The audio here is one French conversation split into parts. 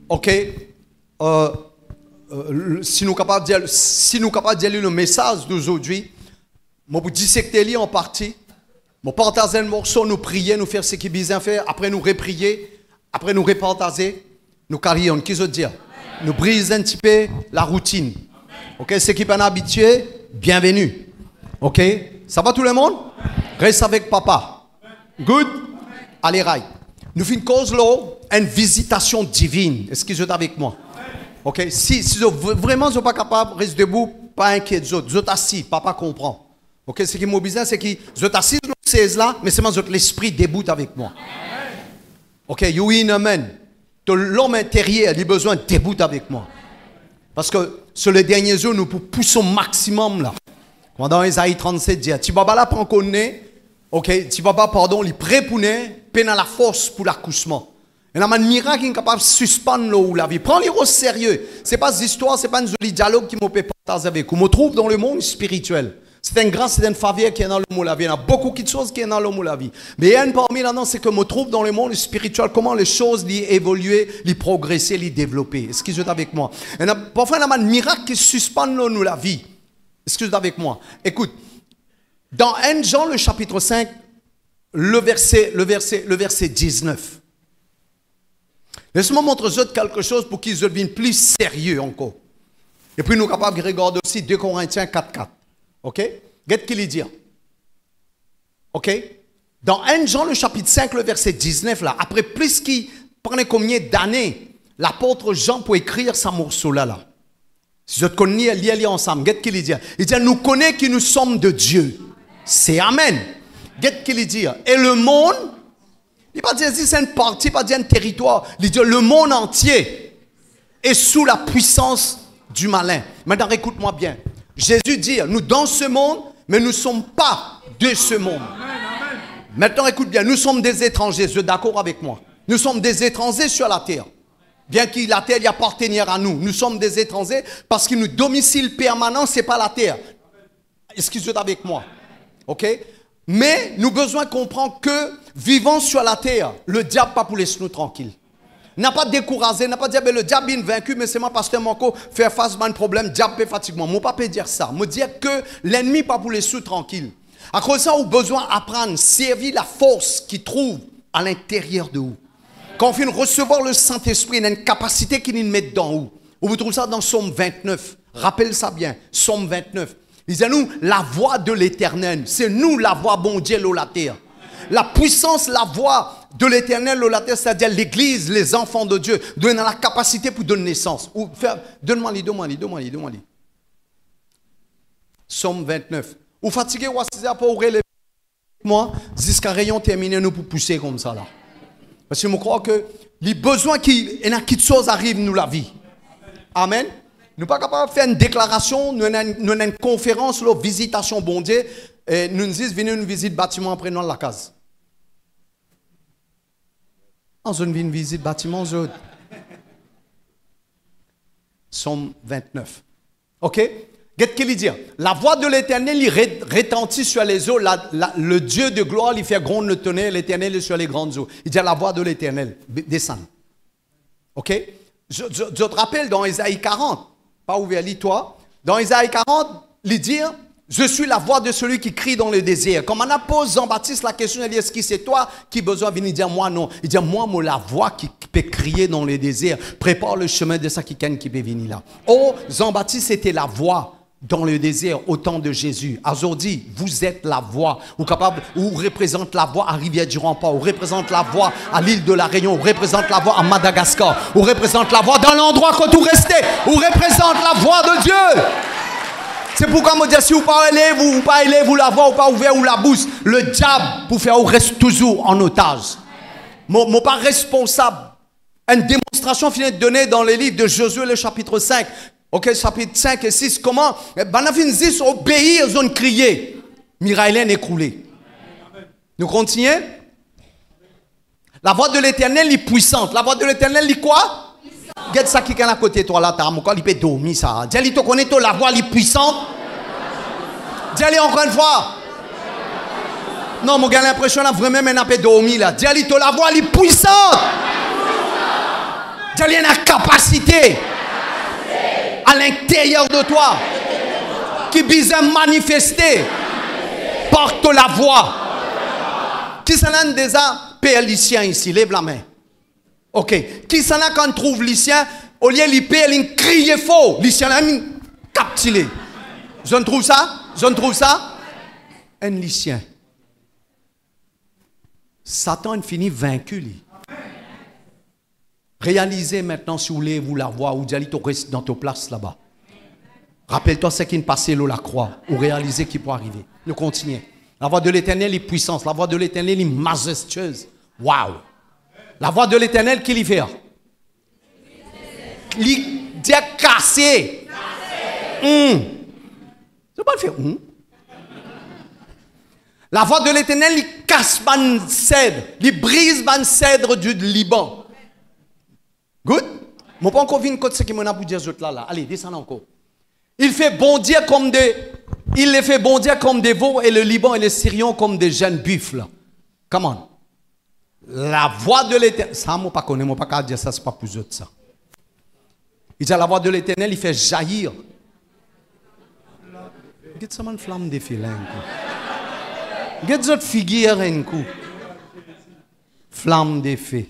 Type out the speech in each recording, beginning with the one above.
Ok. Si nous sommes capables de dire le message d'aujourd'hui, je vais dissecter en partie. Je vais partager un morceau, nous prier, nous faire ce qui est besoin faire, après nous reprier, après nous repartager, nous carrions. Qui veut dire? Nous briser un petit peu la routine. Ok, ceux qui sont pas habitués, bienvenue. Ok, ça va tout le monde? Reste avec papa. Good? Allez, right. Nous faisons une cause là, une visitation divine. Est-ce que vous êtes avec moi? Ok, si vraiment vous n'êtes pas capable, reste debout, pas inquiet. Vous êtes assis, papa comprend. Ok, ce qui est mon business, c'est que vous êtes assis dans le 16 là, mais c'est moi l'esprit déboute avec moi. Ok, you in amen. L'homme intérieur, il a besoin de déboute avec moi. Parce que sur les derniers jours, nous poussons au maximum là. Dans Isaïe 37, dit, tu vas pas là pour connaître, ok, tu vas pas, pardon, il prêt pour peine à la force pour l'accouchement. Et là, un miracle qui est capable de suspendre la vie. Prends-les au sérieux. Ce n'est pas des histoires, ce n'est pas un joli dialogue qui m'a fait partager avec vous. Je me trouve dans le monde spirituel. C'est une grâce, c'est une faveur qui est dans le monde de la vie. Il y a beaucoup de choses qui sont dans le monde de la vie. Mais il y a une parmi là-dedans, c'est que je me trouve dans le monde spirituel, comment les choses évoluent, progresser, développer. Est-ce que vous êtes avec moi? Et parfois, il y a un miracle qui suspend nous la vie. Est-ce que vous êtes avec moi? Écoute, dans 1 Jean, le chapitre 5, le verset 19. Laisse-moi montrer quelque chose pour qu'ils deviennent plus sérieux encore. Et puis nous sommes capables de regarder aussi 2 Corinthiens 4.4. Ok? Qu'est-ce qu'il dit? Ok? Dans 1 Jean, le chapitre 5, le verset 19, là, après plus qu'il prenait combien d'années, l'apôtre Jean pour écrire ce morceau-là. Si vous connaissez, lire ensemble. Qu'est-ce qu'il dit? Il dit, nous connaissons que nous sommes de Dieu. C'est Amen. Qu'est-ce qu'il dit? Et le monde, il ne va pas dire si c'est une partie, il ne va pas dire un territoire. Il dit le monde entier est sous la puissance du malin. Maintenant, écoute-moi bien. Jésus dit, nous dans ce monde, mais nous ne sommes pas de ce monde. Amen. Maintenant, écoute bien, nous sommes des étrangers. Vous êtes d'accord avec moi? Nous sommes des étrangers sur la terre. Bien que la terre y appartienne à nous. Nous sommes des étrangers parce que notre domicile permanent, ce n'est pas la terre. Est-ce que vous êtes avec moi? Ok? Mais nous avons besoin de comprendre que vivant sur la terre, le diable n'a pas pour laisser nous tranquilles. N'a pas découragé, n'a pas dit le diable est vaincu, mais c'est moi parce que Manco faire face à un problème, le diable peut fatiguer. Moi, pas peut dire ça. Me dire que l'ennemi n'a pas pour laisser nous tranquilles. À cause de ça, on a besoin d'apprendre, servir la force qui trouve à l'intérieur de vous. Quand on vient recevoir le Saint-Esprit, il y a une capacité qui nous met dans vous. Vous trouvez ça dans Somme 29. Rappelle ça bien, Somme 29. Il dit à nous, la voix de l'Éternel. C'est nous la voix, bon Dieu, la terre. La puissance, la voix de l'Éternel, la terre, c'est-à-dire l'Église, les enfants de Dieu, donnent la capacité pour donner naissance. Donne-moi-les. Somme 29. Ou fatigué, ou assisé à pour relever moi, jusqu'à rayon terminé, nous pour pousser comme ça là. Parce que je crois que les besoins qu'il y a quelque chose arrive nous la vie. Amen. Nous ne sommes pas capables de faire une déclaration, nous avons une conférence, une visitation bon Dieu, et nous nous disons, venez une visite bâtiment après nous la case. On a une visite bâtiment, Somme 29. Ok? Qu'est-ce qu'il dit? La voix de l'Éternel, il retentit sur les eaux. Le Dieu de gloire, il fait gronde le tonnerre. L'Éternel est sur les grandes eaux. Il dit la voix de l'Éternel, descend. Ok? Je te rappelle dans Isaïe 40. Pas ouvert, lis-toi. Dans Isaïe 40, il dit, je suis la voix de celui qui crie dans le désert. Comme on a posé Jean-Baptiste la question, il dit, est-ce que c'est toi qui as besoin de venir dire, moi non. Il dit, moi, la voix qui peut crier dans le désert. Prépare le chemin de ça qui peut venir là. Oh, Jean-Baptiste, c'était la voix dans le désert au temps de Jésus. Aujourd'hui, vous êtes la voix. Ou représente la voix à Rivière-du-Rempart. Ou représente la voix à l'île de la Réunion. Ou représente la voix à Madagascar. Ou représente la voix dans l'endroit que vous restez. Ou représente la voix de Dieu. C'est pourquoi je dis, si vous parlez, vous la voix, ou pas ouvert, ou la bouche, le diable, pour faire, vous reste toujours en otage. Mon pas responsable. Une démonstration finit de donner dans les livres de Josué, le chapitre 5. Ok, chapitre 5 et 6, comment? Banafin obéir, ils ont crié. Miraïlen écroulé. Nous continuons. La voix de l'Éternel est puissante. La voix de l'Éternel est quoi? Regarde ça qui est à côté de toi là, il peut dormir ça. Dis-lui, tu connais la voix est puissante. Dis-lui encore une fois. Non, mon gars, l'impression là, vraiment, mais n'a pas dormi là. Dis-lui, la voix est puissante. Il y a une capacité à l'intérieur de toi qui vise à manifester. Porte la voix. Qui s'en a déjà père lycéen ici? Lève la main. Ok. Qui s'en a quand on trouve lycéen, au lieu de père, il crie faux. Lycéen a mis captilé. Je ne trouve ça? Je ne trouve ça? Un lycéen. Satan finit vaincu. Lui. Réalisez maintenant, si vous voulez, vous la voir, ou allez dans ta place là-bas. Rappelle-toi ce qui est passé là, la croix, ou réalisez qui peut arriver. Nous continuons. La voix de l'Éternel est puissance, la voix de l'Éternel est majestueuse. Waouh! La voix de l'Éternel qui l'y fait. Il dit casser. C'est pas le faire. La voix de l'Éternel, il casse ban cèdre, il brise ban cèdre du Liban. Good? Je ne pas encore vu une côte ce qui m'a pour dire là. Allez, descends encore. Il fait bondir comme des. Il les fait bondir comme des veaux et le Liban et les Syriens comme des jeunes buffles. Come on. La voix de l'Éternel. Ça, je ne pas connais, je ne pas dire ça, c'est pas plus autre ça. Il dit la voix de l'Éternel, il fait jaillir. Regarde ça, une flamme de fil. Regarde cette figure un coup. Flamme de feu.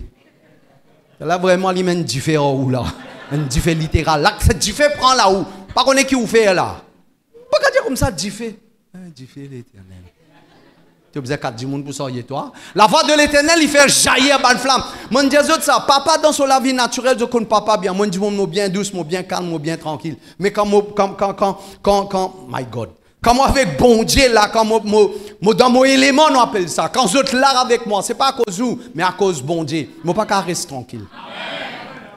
Là, vraiment, il y a un différent ou là. Un différent littéral. Là, ce différent prend là où. Pas qu'on est qui vous fait là. Pas dire comme ça, différent. Différent l'Éternel. Tu as besoin de 4 monde pour sortir toi. La voix de l'Éternel, il fait jaillir une flamme. Moi, je dis ça. Papa, dans son la vie naturelle, je connais papa bien. Moi, je dis, moi, bien douce, moi, bien calme, moi, bien tranquille. Mais quand, my God. Quand moi, avec bon Dieu, là, quand moi, dans mon élément, on appelle ça. Quand vous êtes là avec moi, ce n'est pas à cause de vous, mais à cause de bon Dieu. Moi, pas qu'à rester tranquille.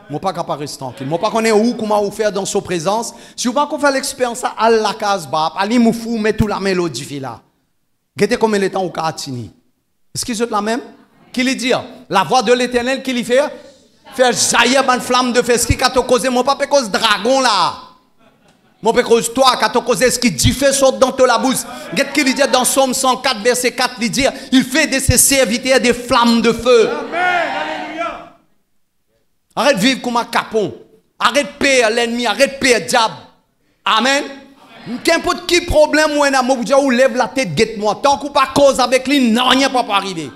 Moi, pas qu'à rester tranquille. Moi, pas qu'on est où, comment vous faire dans sa présence. Si vous pas qu'on fait l'expérience, à la case, allez, vous fou, mettez tout la mélodie là. Regardez comme il est en Katini. Est-ce qu'ils sont la même? Qui lui dit? La voix de l'Éternel qui lui fait jaillir une flamme de feu. Ce qui a causé, moi, pas cause dragon là. Moi, pas cause toi, qui a causé ce qui dit feu saute dans la bouche. Regardez qui lui dit dans Somme 104, verset 4, il dit, il fait de ses serviteurs des flammes de feu. Amen. Alléluia. Arrête de vivre comme un capon. Arrête de payer l'ennemi, arrête de payer le diable. Amen. Qu'importe qui problème ou lève la tête, guette-moi. Tant qu'on pas cause avec lui, non, rien ne peut pas arriver.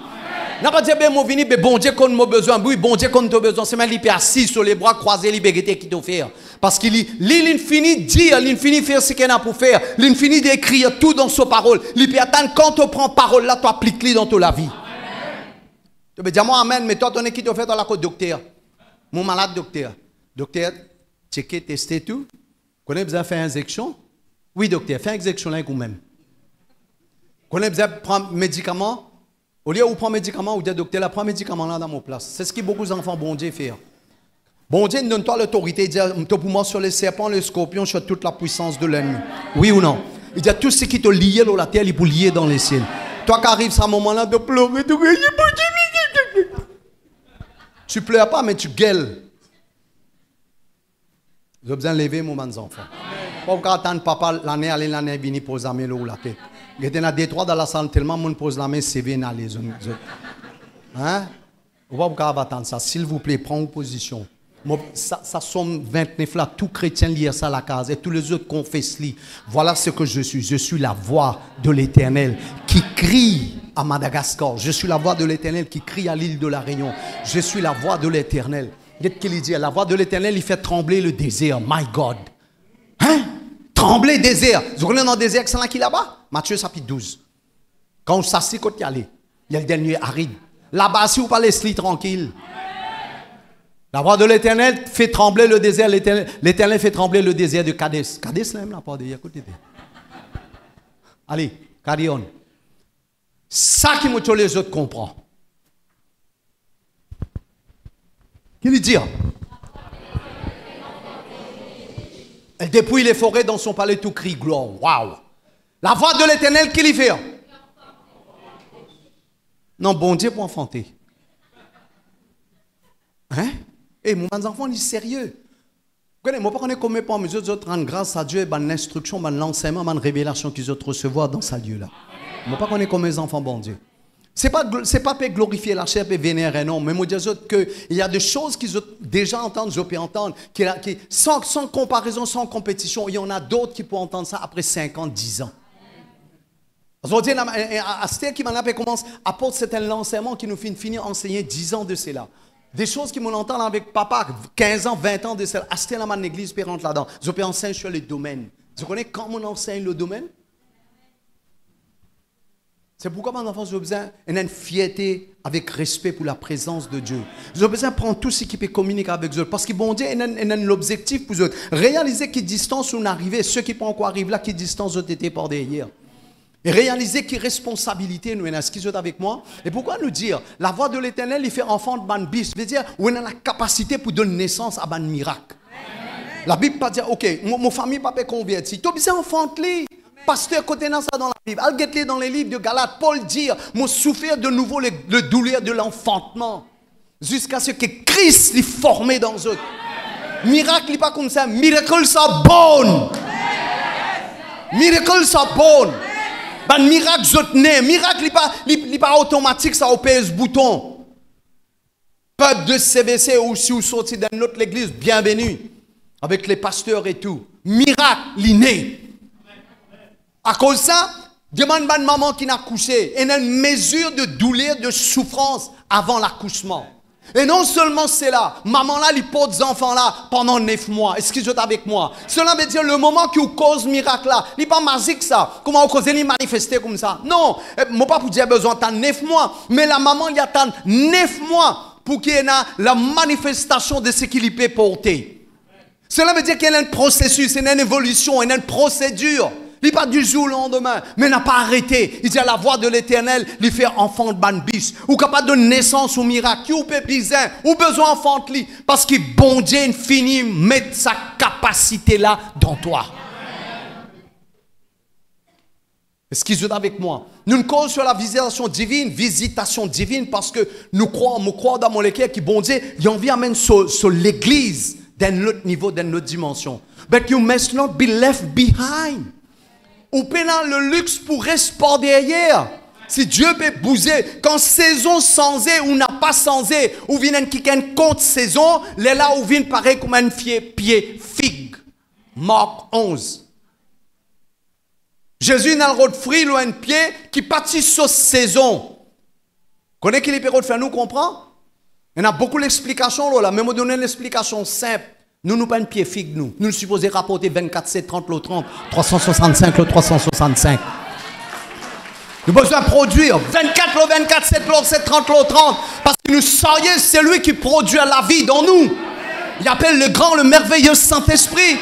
N'a pas dit, ben, moi, vini, ben, bon Dieu, qu'on a besoin. Oui, bon Dieu, qu'on a besoin. C'est même, il est assis sur les bras croisés, il est qui t'a fait. Parce qu'il finit de dire, il finit de faire ce qu'il a pour faire. Il finit d'écrire tout dans sa parole. Il peut attendre quand tu prends parole là, tu appliques-le dans toute la vie. Tu peux dire, moi, amen, mais toi, tu es qui t'a fait dans la côte docteur. Mon malade docteur. Docteur, checker, tester tout. Vous avez besoin de faire une injection? Oui, docteur, fais une injection là vous-même. Vous avez besoin de prendre médicaments? Au lieu où prendre médicaments, vous dites, docteur, prends médicament là dans mon place. C'est ce que beaucoup d'enfants, bon Dieu, font. Bon Dieu donne toi l'autorité, il dit, pour moi sur les serpents, les scorpions, sur toute la puissance de l'ennemi. Oui ou non? Il dit, tout ce qui te lié dans la terre, il peut lier dans les ciels. Toi qui arrives à ce moment-là de pleurer, tu pleures pas, mais tu gueules. J'ai besoin de lever mon enfant. Pas attendre papa l'année venir poser la main là où la tête. Il y a des trois dans la salle tellement monde pose la main, c'est bien aller. Hein? On va pas attendre ça. S'il vous plaît, prends une position. Ça somme 29 là, tout chrétien lit ça à la case et tous les autres confessent li. Voilà ce que je suis. Je suis la voix de l'Éternel qui crie à Madagascar. Je suis la voix de l'Éternel qui crie à l'île de la Réunion. Je suis la voix de l'Éternel. Qu'est-ce qu'il dit? La voix de l'Éternel, il fait trembler le désert. My God. Hein? Trembler le désert. Vous connaissez dans le désert qui est là-bas? Matthieu chapitre 12. Quand on s'assied, quand il y a le dernier aride. Là-bas, si vous parlez, c'est tranquille. La voix de l'Éternel fait trembler le désert. L'Éternel fait trembler le désert de Kadès. Kadès, là, même, la porte de côté. Allez, Cadion. Ça qui me les autres comprennent. Qu'il lui dit? Elle dépouille les forêts dans son palais tout crie gloire. Waouh! La voix de l'Éternel qui lui fait. Non, bon Dieu pour enfanter. Hein? Et mon enfant, il est sérieux. Moi, je ne connais pas comment les autres rendent grâce à Dieu, l'instruction, l'enseignement, la révélation qu'ils ont recevoir dans ce lieu-là. Je ne connais pas comment les enfants, bon Dieu. C'est pas glorifier la chair et vénérer, non. Mais moi, je dis qu'il y a des choses qu'ils ont déjà entendues, je peux entendre, sans comparaison, sans compétition. Il y en a d'autres qui peuvent entendre ça après 5 ans, 10 ans. Aujourd'hui, Astel qui m'en a commencé, apporte certains l'enseignement qui nous finit enseigner 10 ans de cela. Des choses qui m'ont entendu avec papa, 15 ans, 20 ans de cela. Astel dans l'église, puis rentre là-dedans. Je peux enseigner sur les domaines. Vous connaissez comment on enseigne le domaine? C'est pourquoi, mon enfant, j'ai besoin d'une fierté avec respect pour la présence de Dieu. J'ai besoin de prendre tout ce qui peut communiquer avec eux. Parce que bon Dieu, il a l'objectif pour eux. Réaliser quelle distance on arrive, ceux qui ne peuvent encore arriver là, quelle distance ont été par derrière. Et réaliser quelle responsabilité nous avons. Est-ce qu'ils sont avec moi? Et pourquoi nous dire, la voix de l'Éternel, il fait enfant de ban bis. Ça veut dire, on a la capacité pour donner naissance à ban miracle. La Bible ne pas dire, ok, mon famille pas convertie. Tu as besoin d'enfanter. Pasteur, côté dans ça dans la Bible. Al dans les livres de Galates, Paul dit, moi souffrir de nouveau le douleur de l'enfantement. Jusqu'à ce que Christ l'ait formé dans eux. Miracle n'est pas comme ça. Miracle, ça bon. Miracle, ça bon. Ben, miracle, je tenais. Miracle n'est pas automatique, ça opère ce bouton. Peuple de CVC ou si vous sortez dans notre église, bienvenue. Avec les pasteurs et tout. Miracle, l'inné. À cause de ça, demande à une maman qui n'a couché. Elle a une mesure de douleur, de souffrance avant l'accouchement. Et non seulement c'est là, maman là, il porte des enfants là pendant 9 mois. Est-ce qu'ils sont avec moi? Cela veut dire le moment qui vous cause miracle là, il n'est pas magique ça. Comment vous causez, il manifester comme ça? Non, moi pas pour dire besoin de 9 mois, mais la maman il attend 9 mois pour qu'il y ait la manifestation de ce qu'il peut porter. Cela veut dire qu'il y a un processus, il y a une évolution, il y a une procédure. Il n'est pas du jour au lendemain, mais il n'a pas arrêté. Il dit à la voix de l'Éternel, il fait enfant de banbis. Ou capable de naissance ou miracle, ou pépizin, ou besoin enfant de lui. Parce que bon Dieu finit mettre sa capacité là dans toi. Est-ce qu'ils sont avec moi? Nous nous cause sur la visitation divine, parce que nous croyons dans mon cœur que bon Dieu, il a envie d'amener sur l'église d'un autre niveau, d'une autre dimension. But you must not be left behind. Ou pendant le luxe pour rester par derrière. Si Dieu peut bouger, quand saison changée ou n'a pas changé, ou vient quelqu'un contre saison, là où vient pareil comme un pied figue. Marc 11. Jésus n'a le droit de fruit, un pied qui partit sur saison. Connaissez qu'il est le de faire nous comprendre? Il y a beaucoup d'explications là, mais moi donner une explication simple. Nous n'avons pas un pied figue, nous. Nous supposons rapporter 24, 7, 30, le 30, 365, le 365. Nous avons besoin de produire 24, le 24, 7, le 7, 30, le 30. Parce que nous serions celui qui produit la vie dans nous. Il appelle le grand, le merveilleux Saint-Esprit.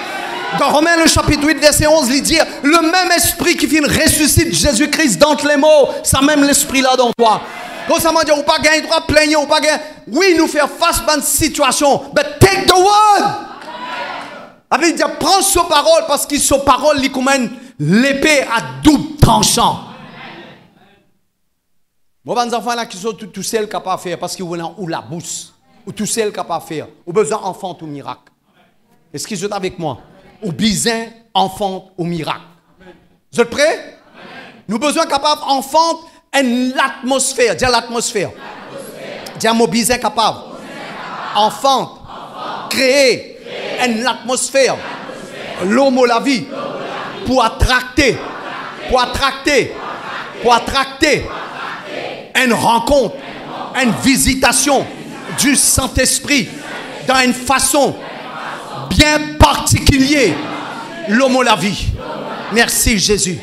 Dans Romains, le chapitre 8, verset 11, il dit, le même esprit qui ressuscite Jésus-Christ d'entre les morts, ça même l'esprit là dans toi. Donc ça m'a dit, on pas gagner droit, plaigner, on pas gagner. Oui, nous faire face à une situation, but take the word. Avec dire, prends sa parole parce que sa parole, il comme l'épée à double tranchant. Moi, les enfants là qui sont tout seuls capables de faire parce qu'ils ont ou la bouche, ou tout seuls capables de faire, ou besoin d'enfant ou miracle. Est-ce qu'ils sont avec moi? Ou besoin enfant ou miracle. Vous êtes prêts? Nous avons besoin capable d'enfant l'atmosphère. Dis l'atmosphère. Dis mon besoin capable. Enfant. Créer une atmosphère. L'homme la vie. Pour attracter une rencontre, une visitation du Saint-Esprit dans une façon bien particulière. L'homme la vie. Merci Jésus.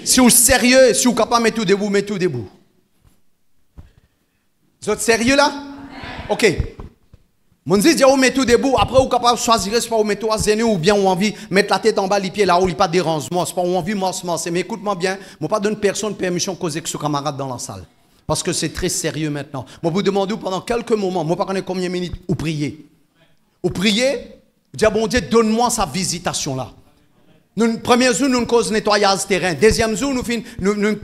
Si vous êtes sérieux, si vous êtes capable de mettre tout debout, mettez tout debout. Vous êtes sérieux là? Ok. Mon dit, vous mettez tout debout. Après, vous êtes capable de choisir, c'est pas vous mettez à zéner ou bien vous envie mettre la tête en bas, les pieds là où il n'y a pas de dérangement. C'est pas vous envie de mais écoute-moi bien, je ne vais pas donner personne permission de causer que ce camarade dans la salle. Parce que c'est très sérieux maintenant. Moi, vous demandez pendant quelques moments, moi, je ne sais pas combien de minutes, vous priez. Vous priez, vous dites, bon Dieu, donne-moi sa visitation là. Premier jour, nous cause nettoyage terrain. Deuxième jour,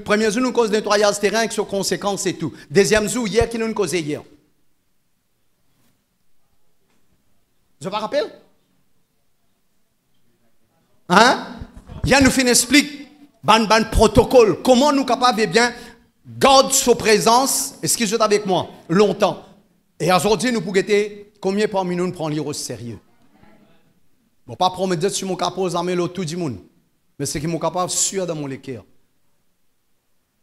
premier jour, nous cause nettoyage terrain avec ses conséquences et tout. Deuxième jour, hier, qui nous causé hier. Je me rappelle? Hein? Il y a nous fait explique ban protocole. Comment nous capables de bien garde sa présence, est-ce qu'ils sont avec moi? Longtemps. Et aujourd'hui, nous pouvons guetter combien parmi nous prend l'iro au sérieux? Bon, pas pour me dire si mon capable aux tout du monde, mais c'est que mon capable sûr dans mon cœur.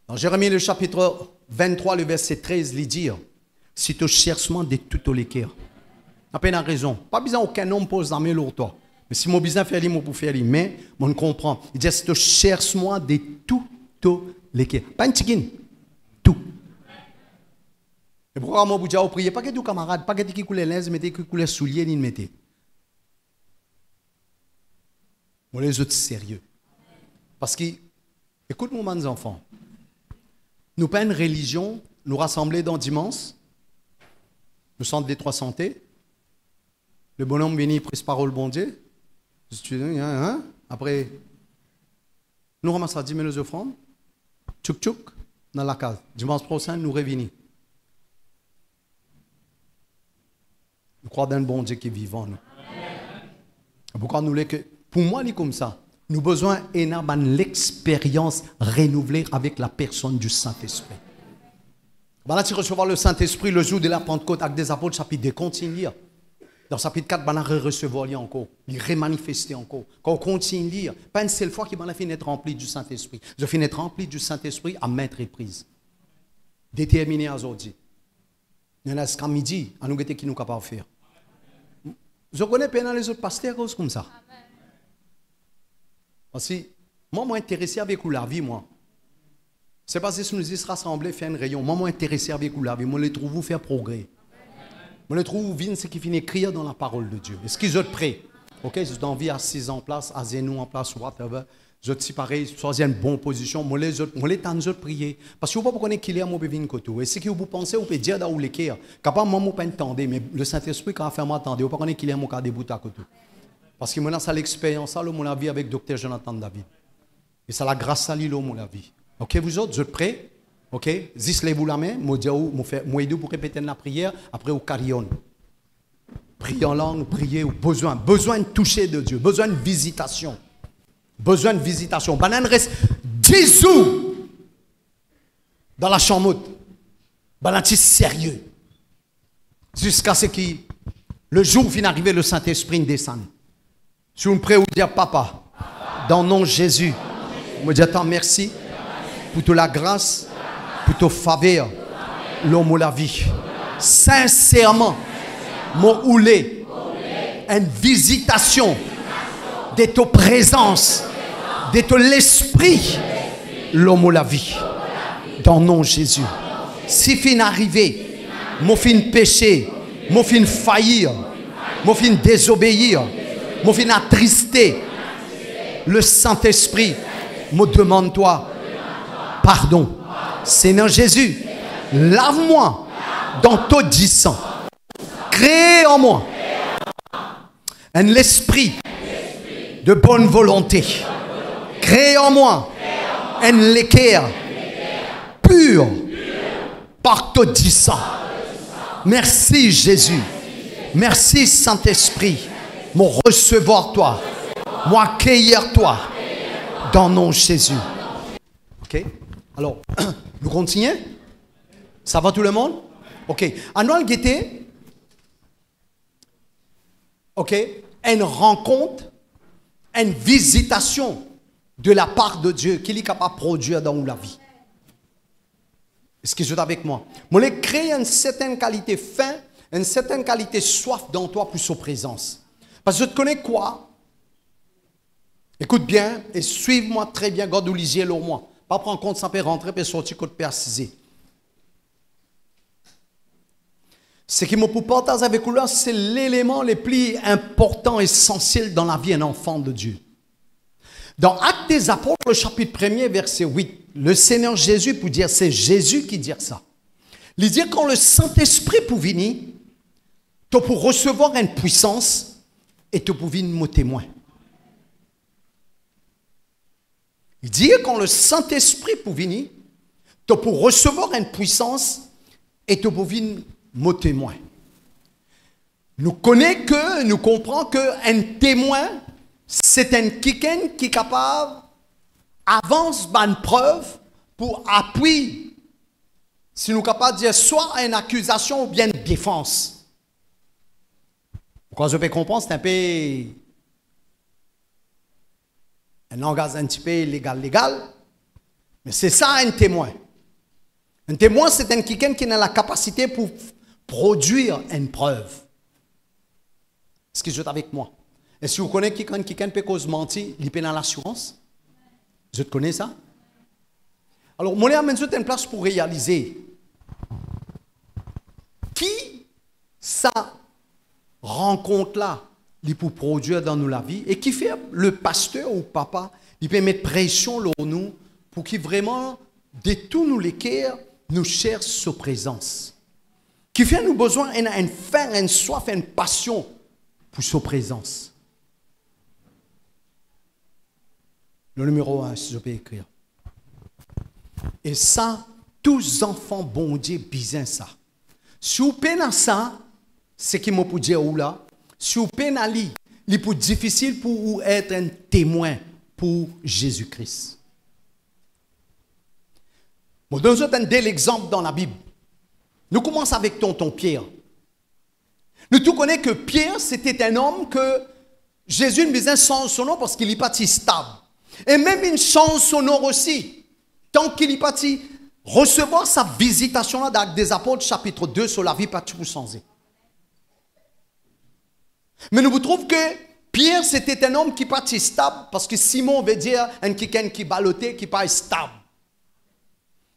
Dans Jérémie, le chapitre 23, le verset 13, il dit, si tu cherches de tout le cœur. N'a pas raison. Pas besoin aucun homme pose la main sur toi. Mais si mon besoin faire moi pour faire mais on comprend. Il dit si tu cherches moi de tout le cœur. Pas une chicken. Tout. Et pourquoi moi vous dites prier pas que du camarade, pas que qui coule les mettez qui coule souliers ni mettez. Moi les autres sérieux. Parce que écoute-moi mes enfants. Nous pas une religion, nous rassembler dans dimanche. Le centre des trois santé. Le bonhomme vient presse parole bon Dieu. Après, nous ramassons 10 000 offrandes. Tchouk tchouk dans la case. Dimanche prochain, nous revenons. Nous croyons dans un bon Dieu qui est vivant. Nous. Pourquoi nous que pour moi, c'est comme ça. Nous avons besoin de l'expérience renouvelée avec la personne du Saint-Esprit. Voilà, tu recevoir le Saint-Esprit le jour de la Pentecôte avec des apôtres, chapitre 2, continue. Dans le chapitre 4, on va recevoir encore, il remanifester encore. Quand on continue à lire, pas une seule fois qu'il va finir d'être rempli du Saint-Esprit. Je finis d'être rempli du Saint-Esprit à maintes reprises. Déterminé à aujourd'hui. Il y en a jusqu'à midi, à nous guetter qui nous capables de faire. Je connais pas les autres pasteurs comme ça. Parce que moi, je suis intéressé avec la vie, moi. C'est parce que si nous disons rassembler, faire un rayon. Moi, je suis intéressé avec la vie. Moi, je trouve vous faire progrès. Moi, je trouve vous ce qui finit écrire dans la parole de Dieu. Est-ce qu'ils sont prêts? Ok, je suis envie à 6 en place, à Zenou en place, whatever. Je suis pareil, choisir une bonne position. Moi, les temps de prier. Parce que vous ne pouvez pas qu'il y a un mauvais vin côté. Et ce que vous pensez, vous pouvez dire dans le cœur. Capable, moi, je ne peux pas entendre, mais le Saint-Esprit, quand il fait m'entendre, vous ne pouvez pas qu'il y a un cas debout à côté. Parce que moi, c'est l'expérience, ça, mon avis, avec Dr. Jonathan David. Et c'est la grâce à lui, mon avis. Ok, vous autres, vous êtes prêts? Ok, zislez-vous la main, moi, aidez pour répéter la prière, après, au carillon. Priez en langue, priez au besoin. Besoin de toucher de Dieu, besoin de visitation. Besoin de visitation. Banane reste 10 jours dans la chambre. Banane sérieux. Jusqu'à ce que le jour où vient arriver, le Saint-Esprit descend. Si vous me priez, vous dites papa, dans le nom de Jésus, je dis tant merci pour toute la grâce, pour toute faveur, l'homme ou la vie. Sincèrement, mon oulé, une visitation de ta présence, de ton l'esprit, l'homme ou la vie. Dans le nom de Jésus. Si fin arrivé, mon fin péché, mon fin faillir, mon fin désobéir, mon fin attrister, le Saint-Esprit me demande-toi pardon. Seigneur Jésus, lave-moi dans ton dit sang. Crée en moi un esprit de bonne volonté. Crée en moi un équerre pur par ton dit sang. Merci Jésus. Merci Saint-Esprit. Mon recevoir toi. Moi accueillir toi. Dans le nom de Jésus. Ok? Alors, nous continuons? Ça va tout le monde? Ok. Annuel guetté. Ok? Une rencontre, une visitation de la part de Dieu qu'il est capable de produire dans la vie. Est-ce que vous êtes avec moi? Moi, je crée une certaine qualité faim, une certaine qualité soif dans toi pour sa présence. Parce que je te connais quoi? Écoute bien et suive-moi très bien, God ou lisiez le moi. Pas prendre compte, ça peut rentrer et sortir côté persisé. Ce qui me peut partager avec vous, c'est l'élément le plus important, essentiel dans la vie d'un enfant de Dieu. Dans Actes des Apôtres, le chapitre 1er, verset 8, le Seigneur Jésus, pour dire, c'est Jésus qui dit ça. Il dit quand le Saint-Esprit pour venir, tu pour recevoir une puissance et tu pour venir me témoin. Il dit quand le Saint-Esprit pour venir, tu pour recevoir une puissance et tu pour venir me témoin. Nous connaissons que, nous comprenons qu'un témoin, c'est un quelqu'un qui est capable avance une preuve pour appuyer si nous sommes capables de dire soit une accusation ou bien une défense. Pourquoi je peux comprendre, c'est un peu un langage un petit peu légal. Mais c'est ça un témoin. Un témoin, c'est quelqu'un qui a la capacité pour produire une preuve. Est-ce que vous êtes avec moi? Est-ce que vous connaissez quelqu'un qui peut cause mentir, il peut dans l'assurance? Vous connaissez ça? Alors, mon amène une place pour réaliser qui ça rencontre-là, il peut produire dans nous la vie et qui fait le pasteur ou papa, il peut mettre pression sur nous pour qu'il vraiment, de tout nous les cœurs, nous cherche sa présence. Qui fait nous besoin d'une faim, une soif, une passion pour sa présence. Le numéro 1, si je peux écrire. Et ça, tous enfants bon Dieu besoin ça. Si vous peinez ça, c'est qui m'a pour dire ou là, si vous peinez il est plus difficile pour vous être un témoin pour Jésus-Christ. Bon, nous avons un bel exemple dans la Bible. Nous commençons avec tonton Pierre. Nous tous connaissons que Pierre, c'était un homme que Jésus ne besoin changer son nom parce qu'il est parti stable. Et même il change son nom aussi. Tant qu'il est parti recevoir sa visitation là dans des apôtres chapitre 2 sur la vie pas tout changer. Mais nous vous trouvons que Pierre c'était un homme qui est parti stable parce que Simon veut dire un quelqu'un qui ballotté, qui pas stable.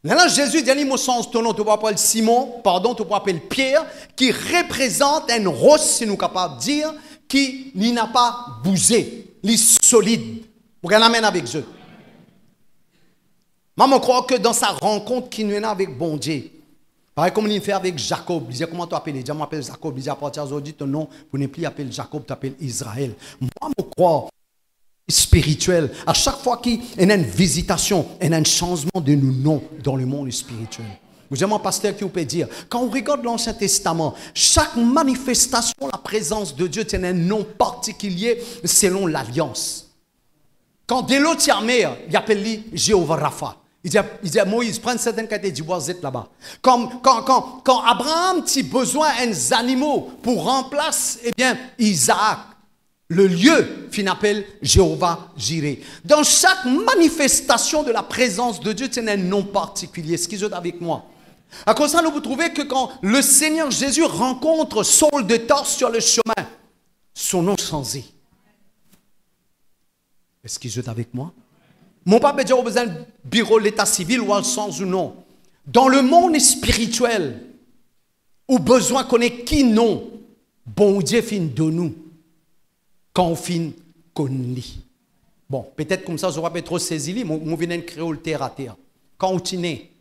Maintenant Jésus dit il me change ton nom, tu peux appeler Simon, pardon, tu peux appeler Pierre, qui représente un roche, si nous sommes capables de dire, qui n'a pas bougé, il est solide. Vous regardez avec Dieu. Moi, je crois que dans sa rencontre qu'il nous a avec bon Dieu, pareil comme il fait avec Jacob, il dit comment tu appelles? Il dit, je m'appelle Jacob, il dit à partir d'aujourd'hui, ton nom, vous n'êtes plus appelé Jacob, tu t'appelles Israël. Moi, je crois spirituel, à chaque fois qu'il y a une visitation, il y a un changement de nos noms dans le monde spirituel. Vous avez un pasteur qui vous peut dire, quand on regarde l'Ancien Testament, chaque manifestation, la présence de Dieu, c'est un nom particulier selon l'alliance. Quand de l'autre armée, il appelle Jéhovah Rapha. Il dit à Moïse, prends certaines qualités du bois là-bas. Quand Abraham a besoin des animaux pour remplacer, eh bien, Isaac, le lieu, il appelle Jéhovah Jireh. Dans chaque manifestation de la présence de Dieu, c'est un nom particulier. Est-ce qu'ils sont avec moi? À cause de ça, vous trouvez que quand le Seigneur Jésus rencontre Saul de Tarse sur le chemin, son nom changé. Est-ce qu'ils sont avec moi? Mon papa dit, besoin de bureau de l'état civil ou sans ou non. Dans le monde spirituel, au besoin qu'on ait qui non, bon Dieu fin de nous, quand on fin qu'on lit. Bon, peut-être comme ça, je ne vais pas trop saisir, mais je viens de créer le terre à terre. Quand on est né,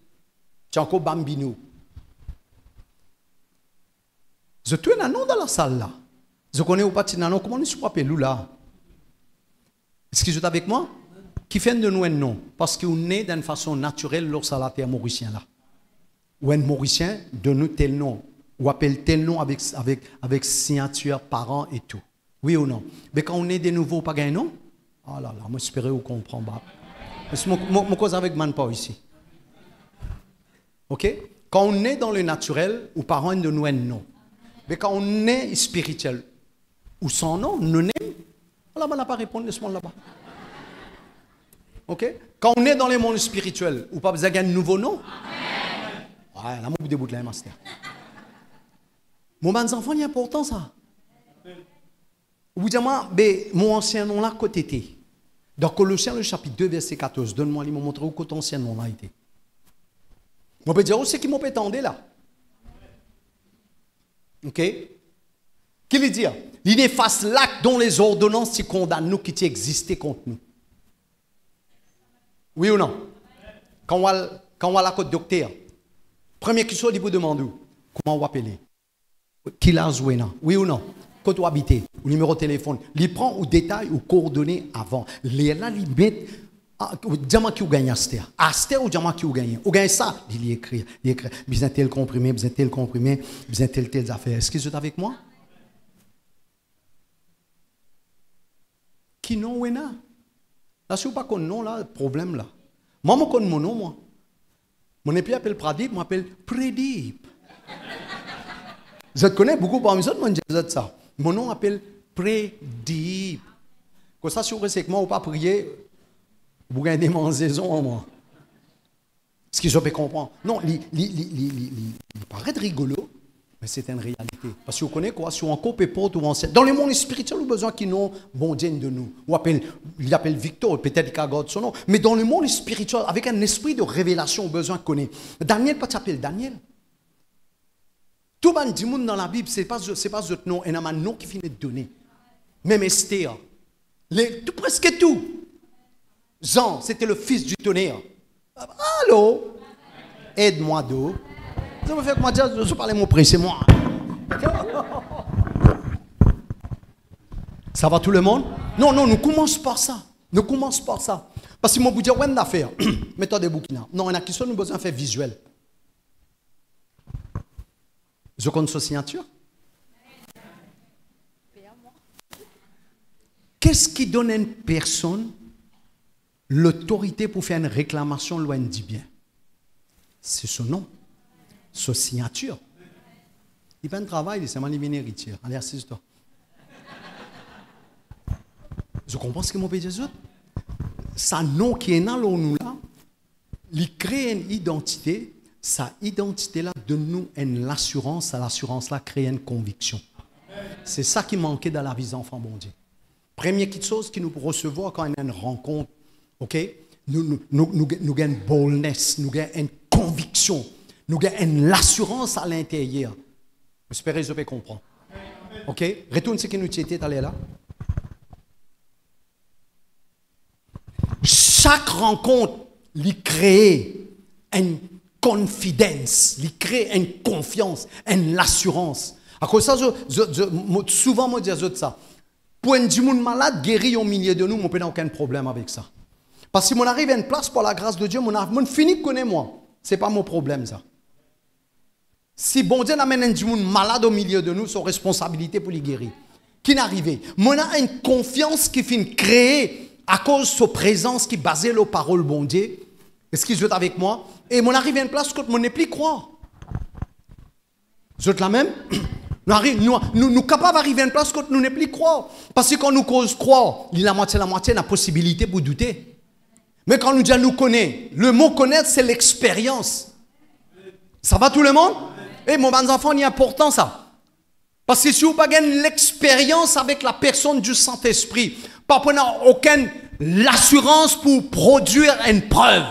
tu es encore bambino. Je suis un nom dans la salle là. Je connais ou pas non, comment on se appelle là? Est-ce que vous êtes avec moi? Qui fait de nous un nom? Parce qu'on est d'une façon naturelle lorsqu'on a terre mauricien là. Ou un mauricien donne nous tel nom. Ou appelle tel nom avec signature, parents et tout. Oui ou non? Mais quand on est de nouveau, pas un nom? Ah là là, moi j'espère que vous comprenez. Parce que je cause avec Manpower ici. Ok? Quand on est dans le naturel, ou parents de nous un nom. Mais quand on est spirituel, ou sans nom, nous n'aimons. Là, on n'a pas répondu, laisse-moi là-bas. Ok? Quand on est dans le monde spirituel, ou pas besoin d'un nouveau nom? Ouais, là, on déboute là, master. Mon bons enfants, il est important ça. Vous dites, mon ancien nom là, côté était. Dans Colossiens, le chapitre 2, verset 14, donne-moi, il m'a montré où ton ancien nom là était. On peut dire, où c'est qui m'ont pétendé là? Ok? Qui veut dire? Il efface l'acte dont les ordonnances qui condamnent nous, qui existaient contre nous. Oui ou non? Quand on va à la côte docteur, première question, il vous demande comment on appeler? Qui l'a joué là? Oui ou non? Quand on habite, ou numéro de téléphone, il prend ou détail ou coordonnées avant. Les là, il met diamant qui ou gagne Aster ou diamant qui ou gagne. Ou gagne ça, il écrit. Besoin tel comprimé, besoin tel affaire. Est-ce que vous êtes avec moi? Qui non ou là? Là, si vous pas qu'on non là, problème là. Moi, je connais mon nom, moi. Mon époux appelle Pradip, moi appelle Prédip. Je connais beaucoup parmi eux, moi je dis ça. Mon nom appelle Prédip. Comme ça, si vous restez avec moi ou pas prier, vous gagnez des saison en moi. Ce que je peux comprendre. Non, il paraît rigolo, mais c'est une réalité. Parce que vous connaissez quoi? Si on coupe porte ou ancien. Dans le monde spirituel, nous avons besoin qu'ils n'ont bon Dieu de nous. Il appelle Victor, peut-être qu'il garde son nom. Mais dans le monde spirituel, avec un esprit de révélation, besoin de connaître. Daniel, pas t'appeler Daniel. Tout le monde dans la Bible, ce n'est pas votre nom, il y a un nom qui finit de donner. Même Esther. Presque tout. Jean, c'était le fils du tonnerre. Allô? Aide-moi d'eau. Ça me fait que moi dire, je parle mon prix, c'est moi. Ça va tout le monde? Non, nous commençons par ça. Nous commençons par ça. Parce que moi, vous dire, ouais, d'affaires. Mettons des bouquins. Non, on a qui sont nous besoin de faire visuel. Je compte sur signature. Qu'est-ce qui donne à une personne l'autorité pour faire une réclamation loin dit bien? C'est son nom, sa signature. Il fait un travail, c'est mon héritier. Allez, assiste-toi. Je comprends ce que mon père dit. Sa nom qui est dans nous là, il crée une identité. Sa identité-là donne-nous une assurance. L'assurance là crée une conviction. C'est ça qui manquait dans la vie des enfants, bon Dieu. Première petite chose que nous recevons quand on a une rencontre, ok? Nous avons une boldness, nous avons une conviction, nous avons une assurance à l'intérieur. J'espère que je peux comprendre. Ok? Retourne ce que nous étions allés là. Chaque rencontre, il crée une confidence, il crée une confiance, une assurance. À cause de ça, souvent, je dis ça. Pour un monde malade guéri au milieu de nous, on n'a aucun problème avec ça. Parce que si on arrive à une place, par la grâce de Dieu, on finit de connaître moi. Ce n'est pas mon problème, ça. Si bon Dieu amène un monde malade au milieu de nous, c'est une responsabilité pour les guérir. Qui n'arrive? On a une confiance qui finit créée à cause de sa présence qui est basée sur la parole bon Dieu. Est-ce qu'ils sont avec moi? Et on arrive à une place où on n'est plus croire. Vous êtes là même? Nous sommes capables d'arriver à une place où nous n'est plus croire. Parce que quand nous cause croire, il y a la moitié de la possibilité pour douter. Mais quand nous disons nous connaître, le mot connaître, c'est l'expérience. Ça va tout le monde? Et mon bon enfant, il est important ça. Parce que si vous n'avez pas l'expérience avec la personne du Saint-Esprit, pas prenant aucune assurance pour produire une preuve,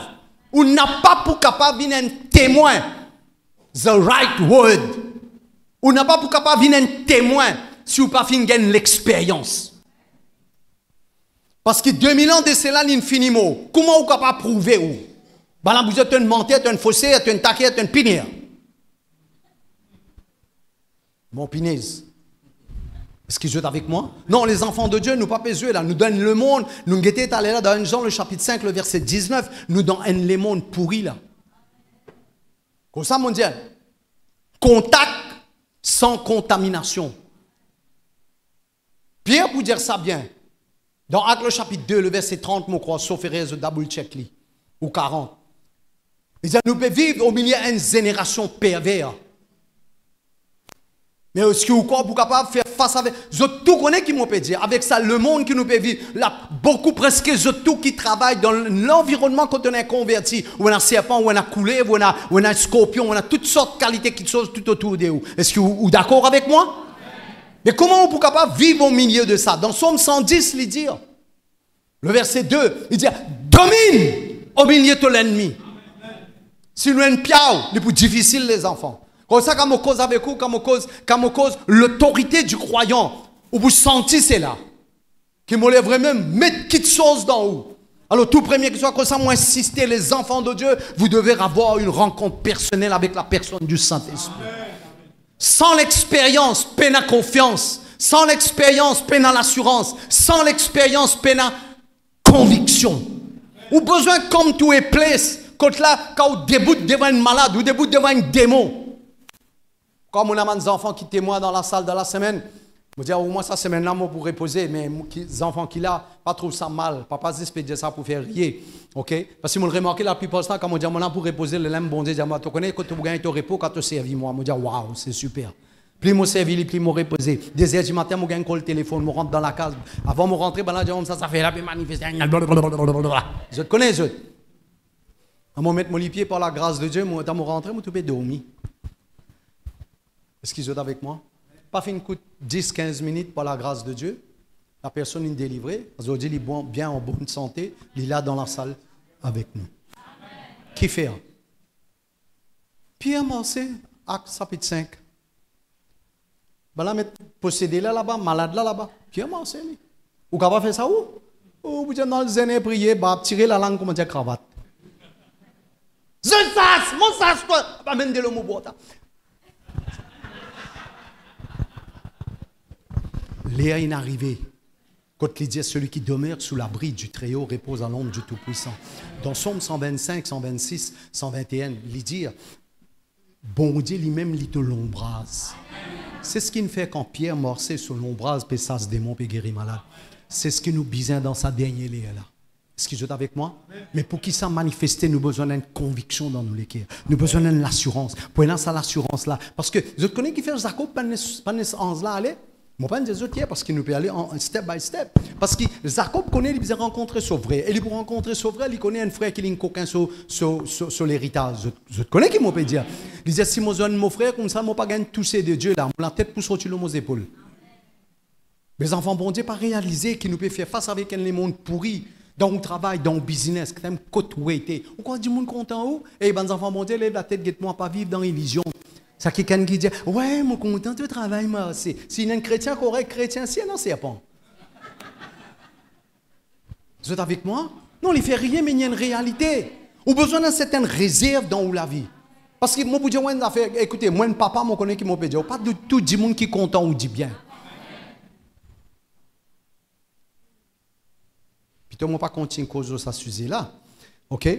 ou n'a pas pour capable de un témoin, the right word. Ou n'a pas pour capable de un témoin si vous n'avez pas fait l'expérience. Parce que 2000 ans de cela, il finit mot. Comment vous capable de prouver où? Ben là, vous êtes un menteur, un faussé, un taquet, un pinier. Mon pinaise. Est-ce que vous êtes avec moi? Non, les enfants de Dieu, nous pas besoin là. Nous donnent le monde. Nous guettons allé là dans Jean, le chapitre 5, le verset 19. Nous donnons le monde pourri là. Comme ça, mon Dieu. Contact sans contamination. Pierre, pour dire ça bien, dans Actes le chapitre 2, le verset 30, je crois, sauf erreur, je double check li, ou 40. Il dit, nous pouvons vivre au milieu d'une génération perverse. Mais est-ce que vous croyez pour capable de faire face avec... Je tout connais qui m'ont peut dire. Avec ça, le monde qui nous peut vivre, là, beaucoup presque je tout qui travaille dans l'environnement quand on est converti, où on a serpent, où on a coulé, où on a scorpion, où on a toutes sortes de qualités qui sont tout autour de vous. Est-ce que vous êtes d'accord avec moi? Mais comment on peut capable de vivre au milieu de ça? Dans Somme 110, il dit, le verset 2, il dit, domine au milieu de l'ennemi. Si nous avons une piao, c'est plus difficile les enfants. Comme ça, quand on cause avec vous, quand on cause l'autorité du croyant, vous sentez cela. Qui me lèverait même mettre quelque chose dans vous. Alors, tout premier que ce soit comme ça, moi, insister, les enfants de Dieu, vous devez avoir une rencontre personnelle avec la personne du Saint-Esprit. Sans l'expérience, peine à confiance. Sans l'expérience, peine à l'assurance. Sans l'expérience, peine à conviction. Ou besoin, comme tout est place, quand vous débutez devant un malade, ou débutez devant un démon. Comme on a des enfants qui témoignent dans la salle de la semaine, Je dis, au moins ça, c'est maintenant moi pour reposer, mais les enfants qu'il a, pas trouvent ça mal. Papa se dire ça pour faire rire. OK? Parce que je me remarqué la plupart du temps, quand je dis, moi, pour reposer, le lème, bon Dieu, tu connais, quand tu gagnes ton repos, quand tu servis, moi, je dis, waouh, c'est super. Plus je servis, plus je reposer. 2 heures du matin, je gagne le téléphone, je rentre dans la case. Avant de rentrer, ça fait la manifester. Je te connais, je. À me mettre mon pied par la grâce de Dieu, moi, quand je rentre, je peux dormir. Est-ce qu'ils sont avec moi? Pas fait une coup 10-15 minutes par la grâce de Dieu. La personne est délivrée. Aujourd'hui, il est bien en bonne santé. Il est là dans la salle avec nous. Amen. Qui fait? Pierre Marcé, Acte chapitre 5. Ben là, possédé là-bas, malade là-bas. Pierre Marcé, lui. Ou qu'à pas faire ça où? Ou vous êtes dans le zéné prier, bah, tirer la langue comme dire cravate. Je sasse, mon sasse, toi. Bah, même de le mot boita. Léa est arrivée. Quand il dit celui qui demeure sous l'abri du Très-Haut repose à l'ombre du Tout-Puissant. Dans Somme 125, 126, 121, il dit bon Dieu lui-même il te l'ombrase. C'est ce qu'il fait quand Pierre morçait sur l'ombrase, puis ça se démon, puis guérit malade. C'est ce qui nous bisait dans sa dernière Léa là. Est-ce que vous êtes avec moi? Mais pour qu'il s'en manifeste, nous avons besoin d'une conviction dans nos cœurs. Nous avons besoin d'une assurance. Pour ça, l'assurance là. Parce que vous connaissez qui fait Jacob, pas là, allez? Je ne vais pas dire autres parce qu'il nous peut aller en step by step. Parce que Jacob connaît, il a rencontré son frère. Et pour rencontrer son frère, il connaît un frère qui a un coquin sur l'héritage. Je connais qui m'a peut dire. Il dit si je mon frère, comme ça, je ne vais pas gagner toucher de Dieu là. La tête pour sortir mes épaules. Les enfants, bon Dieu, pas réaliser qu'il nous peut faire face avec un monde pourri. Dans le travail, dans le business, quand même, côte ouété. Ou quand du monde content où? Et les enfants, bon Dieu, lève la tête, guette-moi pas vivre dans l'illusion. C'est quelqu'un qui dit, ouais, mon content de travail, moi, c'est. Si un chrétien correct, chrétien, si, non, c'est pas. Vous êtes avec moi? Non, il ne fait rien, mais il y a une réalité. Ou besoin d'une certaine réserve dans la vie. Parce que moi, je vous dis, écoutez, moi, un papa, je connais qui m'a dit, pas de tout le monde qui est content ou dit bien. Puis, je ne vais pas continuer cause de ce sujet-là. OK?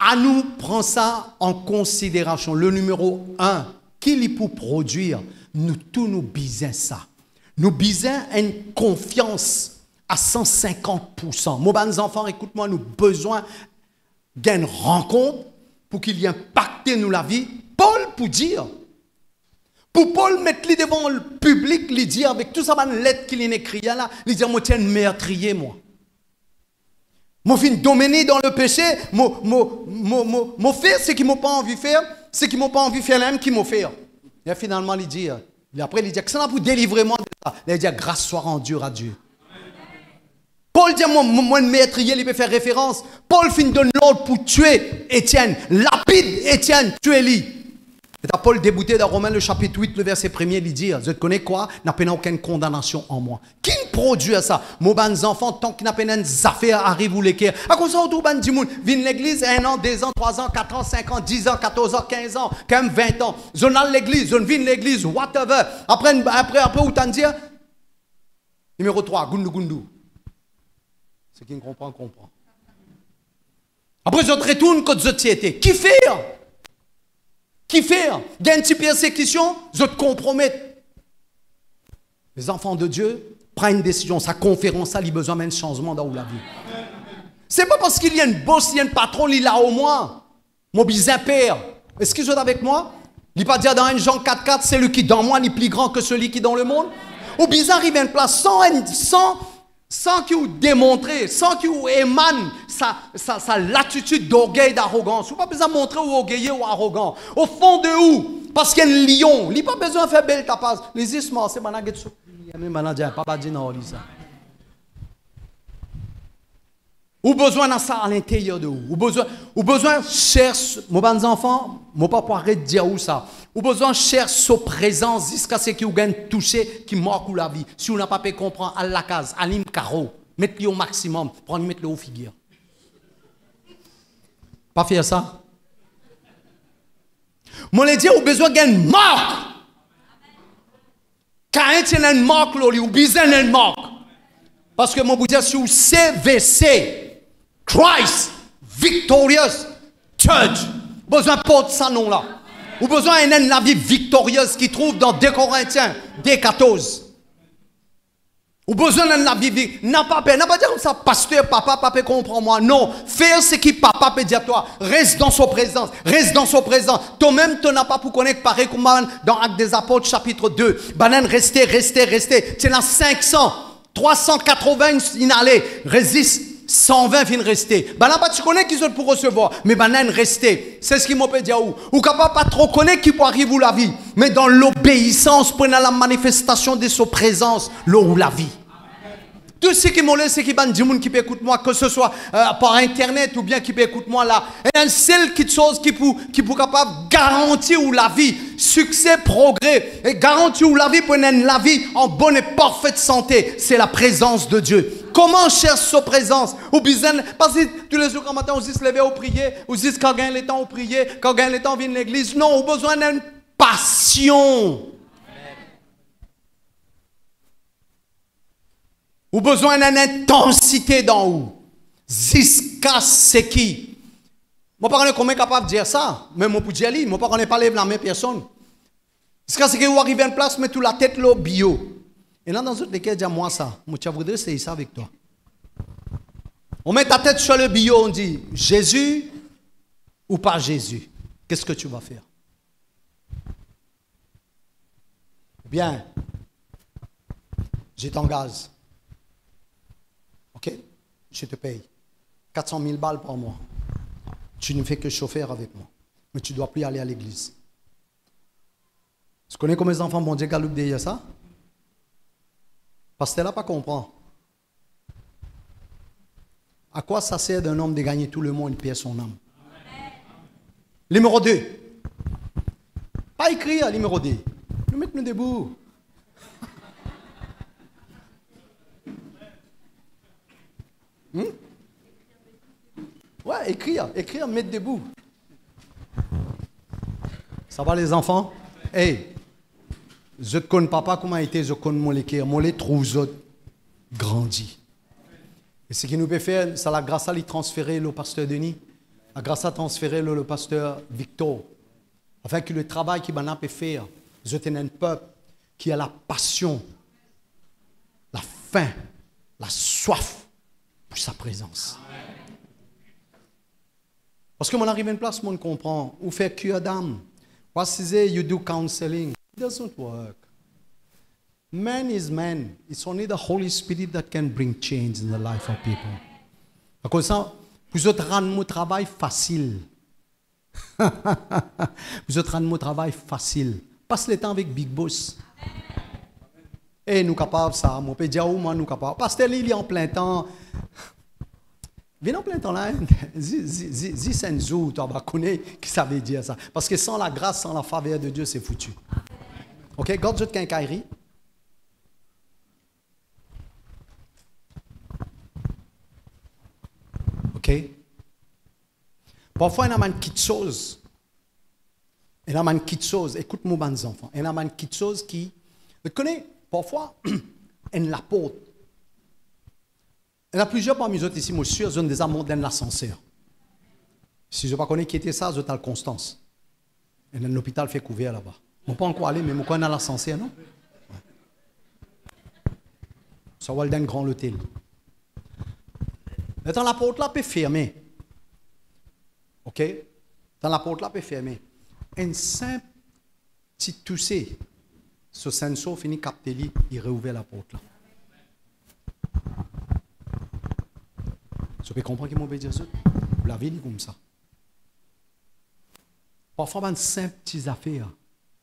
À nous, prend ça en considération. Le numéro 1, qui est pour produire, nous tous nous bisons ça. Nous bisons une confiance à 150%. Mes enfants, écoute-moi, nous avons besoin d'une rencontre pour qu'il y ait impacté nous la vie. Paul, pour dire, pour Paul mettre devant le public, il dit avec tout ça, une lettre qu'il a écrit là, il dit, moi, tiens, meurtrier, moi. Moi, je suis dominé dans le péché. Moi, faire ce qu'ils m'ont pas envie de faire, ce qu'ils m'ont pas envie de faire, même qui m'ont fait. Et finalement, il dit, après, il dit, que ça pour délivrer moi de ça. Il dit, grâce soit rendue à Dieu. Paul dit, moi, le maîtrier, il peut faire référence. Paul finit donne l'ordre pour tuer Étienne. Lapide Étienne, tuez-le. Et Paul débouté dans Romains le chapitre 8, le verset 1er, il dit, je connais quoi? N'a pas aucune condamnation en moi. Qui produit ça? Mes enfants, tant qu'il n'a pas une affaire arrive ou l'équerre. À cause de ça, tout le monde vient l'église 1 an, 2 ans, 3 ans, 4 ans, 5 ans, 10 ans, 14 ans, 15 ans, quand même 20 ans. Je n'ai l'église, je viens l'église, whatever. Après, où t'en dire? Numéro 3, Gundu. Ce qui ne comprend, comprend. Après, je retourne contre cette société. Qui fait? Qui fait? Il y a une petite persécution, je te compromets. Les enfants de Dieu prennent une décision. Sa conférence, ça, il a besoin d'un changement dans la vie. Ce n'est pas parce qu'il y a une boss, il y a un patron, il est là au moins. Mon bizarre père. Est-ce que vous êtes avec moi? Il ne pas dire dans un Jean 4,4, c'est lui qui dans moi est plus grand que celui qui est dans le monde. Ou bizarre, il vient une place sans qu'il vous démontre, sans qu'il vous émane sa latitude d'orgueil, d'arrogance. Vous n'avez pas besoin de montrer ou orgueilleux ou arrogant. Au fond de où? Parce qu'il y a un lion. Il n'a pas besoin de faire belle tapas. Les ismas, c'est maintenant que tu as papa dit non, ça. Ou besoin de ça à l'intérieur de vous. Ou besoin cherche, mes bons enfants, je ne vais pas pouvoir dire où ça. Ou besoin cherche sa présence jusqu'à ce que vous gagnez toucher qui marque la vie. Si vous n'avez pas pu comprendre à la case, à l'imcaro, mettez-le au maximum, prenez mettre-le au figure. Pas faire ça. Moi, je dis, vous avez besoin d'une marque. Quand il y a une marque, vous avez besoin d'une marque. Parce que moi, je vous dis, si vous CVC, Christ Victorious Church, besoin de porter ce nom-là. Ou besoin d'une la vie victorieuse qui trouve dans 2 Corinthiens, D14. Ou besoin d'un vie, n'a pas peur, n'a pas dire comme ça, pasteur, papa, comprends-moi. Non, faire ce que papa peut dire à toi. Reste dans son présence, reste dans son présence. Toi-même, tu n'as pas pour connaître pareil comme dans Actes des Apôtres, chapitre 2. Banan, restez. Tu es dans 500, 380 inhalés, résiste. 120 viennent rester. Banan, tu connais qui sont pour recevoir, mais banan, rester. C'est ce qui m'a peut dire ou capable pas trop connaître qui peut arriver où la vie, mais dans l'obéissance, prenant la manifestation de sa présence, là où la vie. Tout ce qui m'ont c'est qui ban du monde qui peut écouter moi, que ce soit par internet ou bien qui peut écouter moi là. Et une seule chose qui peut capable garantir ou la vie, succès, progrès, et garantir ou la vie pour la vie en bonne et parfaite santé, c'est la présence de Dieu. Comment on cherche sa présence? Ou besoin, parce que tous les jours quand matin on dit se lever au prier, ou dit quand gagne le temps au prier, quand gagne le temps on vient de l'église. Non, on a besoin d'une passion. Ou besoin d'une intensité dans où? Jusqu'à ce qui. Moi, pas comment capable de dire ça. Même moi, pour dire, moi, pas parler de la même personne. Jusqu'à ce que vous arrivez à une place, mettez la tête là, bio. Et là, dans une autre cas, dis moi ça. Moi, tu voudrais essayer ça avec toi. On met ta tête sur le bio, on dit Jésus ou pas Jésus. Qu'est-ce que tu vas faire? Bien. J'ai ton gaz. Ok, je te paye 400 000 balles par mois. Tu ne fais que chauffeur avec moi. Mais tu ne dois plus aller à l'église. Tu connais comment les enfants vont dire galoupe derrière ça? Parce que là, pas comprend. À quoi ça sert d'un homme de gagner tout le monde et perdre son âme? Numéro 2. Pas écrire, numéro 2. Nous mettons debout. Ouais, écrire, mettre debout. Ça va les enfants? Hey, je ne connais pas comment a été, je connais mon écrire. Moi, les trouve grandi. Et ce qui nous peut faire, c'est la grâce à lui transférer le pasteur Denis, la grâce à transférer le pasteur Victor, afin que le travail qu'il peut faire, je tenais un peuple qui a la passion, la faim, la soif pour sa présence. Parce que mon arrive à une place, mon comprend, ou fait cure d'âme. What is it you do counseling? It doesn't work. Man is man. It's only the Holy Spirit that can bring change in the life of people. À cause de ça, vous autres rendez mon travail facile. Vous autres rendez mon travail facile. Passe le temps avec Big Boss. Et nous capables ça, mon pédia ou moi nous capables. Parce que il est en plein temps. Viens en plein temps là, Zi-Senzu, tu vas connaître qui ça veut dire ça. Parce que sans la grâce, sans la faveur de Dieu, c'est foutu. Ok, garde votre quincaillerie. Ok. Parfois, il y a une petite chose. Il y a une petite chose. Écoute-moi, mes enfants. Il y a une petite chose qui. Vous connaissez, parfois, elle l'apporte. Il y a plusieurs parmi eux ici, moi, je suis sûr, ils ont des amours dans l'ascenseur. Si je ne connais pas qui était ça, je suis à Constance. Et l'hôpital fait couvert là-bas. Je ne peux pas encore aller, mais je connais l'ascenseur, non? Ça va aller dans un grand hôtel. Dans la porte là, peut fermer. Ok? Dans la porte là, peut fermer. Un simple petit toussé, ce sensor finit capter lui, il réouvre la porte là. Vous pouvez comprendre qu'il m'a dit ça? Vous l'avez dit comme ça. Parfois, une simple petite affaire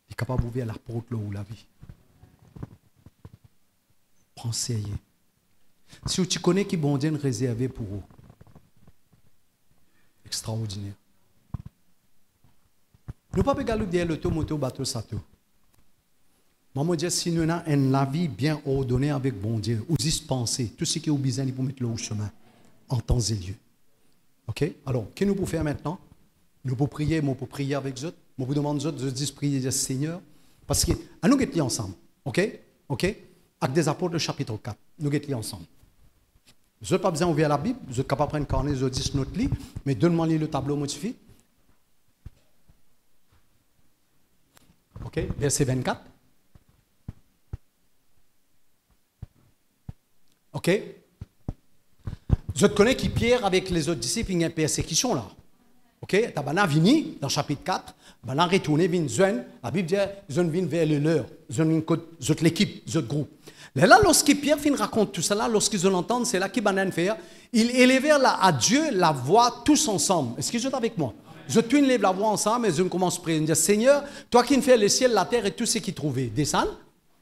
est capable d'ouvrir la porte là où la vie. Pensez. Si tu connais qui bon Dieu réservé pour vous, extraordinaire. Nous ne pouvons pas regarder derrière l'auto, moto, bateau, sato. Maman dit si nous avons une vie bien ordonnée avec bon Dieu, ou juste penser, tout ce qui est au besoin pour mettre le au chemin. En temps et lieu. Ok? Alors, qu'est-ce que nous pouvons faire maintenant? Nous pouvons prier, nous pouvons prier avec eux. Nous pouvons demander aux autres de dire prier le Seigneur. Parce que, à nous guetter ensemble. Ok? Ok? Actes des Apôtres, chapitre 4. Nous guetter ensemble. Vous n'avez pas besoin d'ouvrir la Bible. Vous êtes capable de prendre un carnet, vous dites notre lit. Mais donne-moi le tableau modifié. Ok? Verset 24. Ok? Je te connais qui Pierre avec les autres disciples, il y a une persécution là. Ok? Tu as vini dans le chapitre 4, tu as retourné, la Bible dit, ils ont venu vers le leur, ils ont l'équipe, ils ont le groupe. Là, lorsque Pierre raconte tout ça, là, lorsqu'ils l'entendent, c'est là qu'ils vont faire. Ils élèvèrent à Dieu la voix tous ensemble. Est-ce qu'ils sont avec moi? Je te lève la voix ensemble et je commence à prier. Je dis, Seigneur, toi qui fais le ciel, la terre et tout ce qui trouvait. Descends.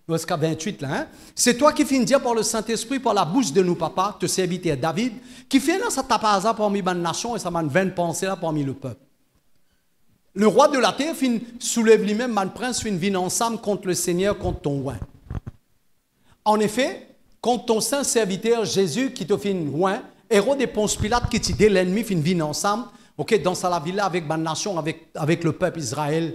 Jusqu'à 28 là. Hein? C'est toi qui finis dire par le Saint-Esprit, par la bouche de nos papas, te serviteur David, qui fait là, ça tape à hasard parmi les nations et ça m'a 20 pensées là parmi le peuple. Le roi de la terre soulève lui-même, man prince, fin vient ensemble contre le Seigneur, contre ton roi. En effet, contre ton saint serviteur Jésus qui te fait loin, Hérode et Ponce Pilate qui t'idée l'ennemi fin vient ensemble, ok, dans la ville avec la nation, avec le peuple Israël.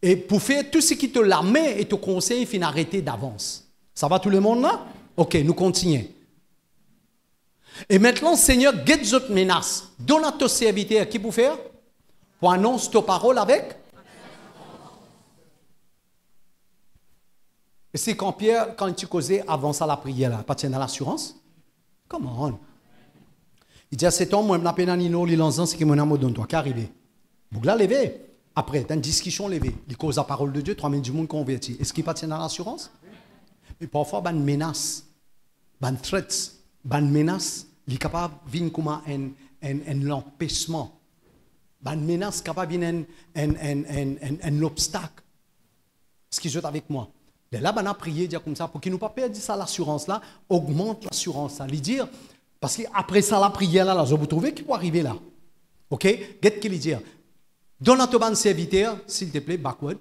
Et pour faire tout ce qui te la met et te conseille, il faut arrêter d'avance. Ça va tout le monde là? Ok, nous continuons. Et maintenant, Seigneur, guette cette menace. Donne à ton serviteur qui pour faire? Pour annoncer ta parole avec? Et c'est quand Pierre, quand tu causais, avance à la prière là, pas à l'assurance? Come on. Il dit à cet homme, moi, je m'appelle Nino, il lance ce qui m'a donné toi, qui arrivé. Vous l'avez levé. Après, dans une discussion levée, il cause la parole de Dieu, 3000 du monde converti. Est-ce qu'il appartient à l'assurance? Mais parfois, il y a une menace, une threat, une menace, il est capable de venir comme un empêchement. Une menace capable de venir un obstacle. Est-ce qu'il est avec moi? Et là, on a prié comme ça, pour qu'il ne pas perdre ça, l'assurance là, augmente l'assurance là. Lui dire, parce qu'après ça, la prière là, je vous trouvez qu'il peut arriver là. Ok? Qu'est-ce qu'il dit? Donne à ton serviteur, s'il te plaît, backward.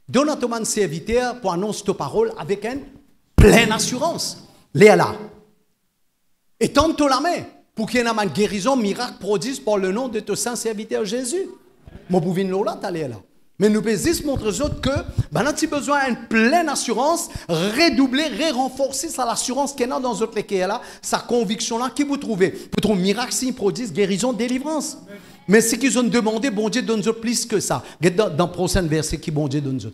Donne à ton serviteur pour annoncer ta parole avec une pleine assurance. Léa là. Et tente la main pour qu'il y ait une guérison, miracle, prodige par le nom de ton saint serviteur Jésus. Mon bouvin là, t'allais là. Mais nous pouvons juste montrer aux autres que, ben, on a besoin d'une pleine assurance, redoubler, renforcer ça, l'assurance qu'il y a dans notre équerre là, sa conviction là, qui vous trouvez. Pour trouver miracle, signe, prodige, guérison, délivrance. Mais ce qu'ils ont demandé, bon Dieu donne-nous plus que ça. Dans le prochain verset, qui bon Dieu donne-nous.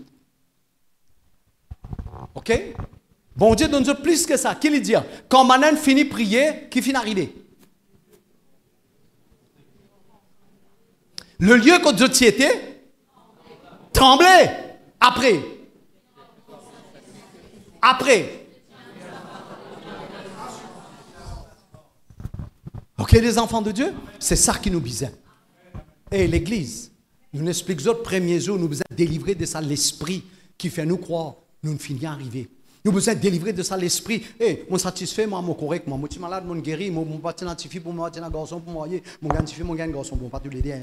Ok? Bon Dieu donne-nous plus que ça. Qui lui dit? Quand Manan finit de prier, qui finit d'arriver? Le lieu que Dieu t'y était, tremblait. Après. Ok, les enfants de Dieu, c'est ça qui nous besoin. Et l'Église, nous explique les premiers jours, nous besoin délivrer de ça l'esprit qui fait nous croire, nous ne finissons arriver. Nous besoin délivrer de ça l'esprit. Mon satisfait, moi, mon correct, moi, je suis malade, mon guéri, mon pas identifié pour moi, un garçon pour moi, mon identifié, mon garçon, bon, pas tous les deux.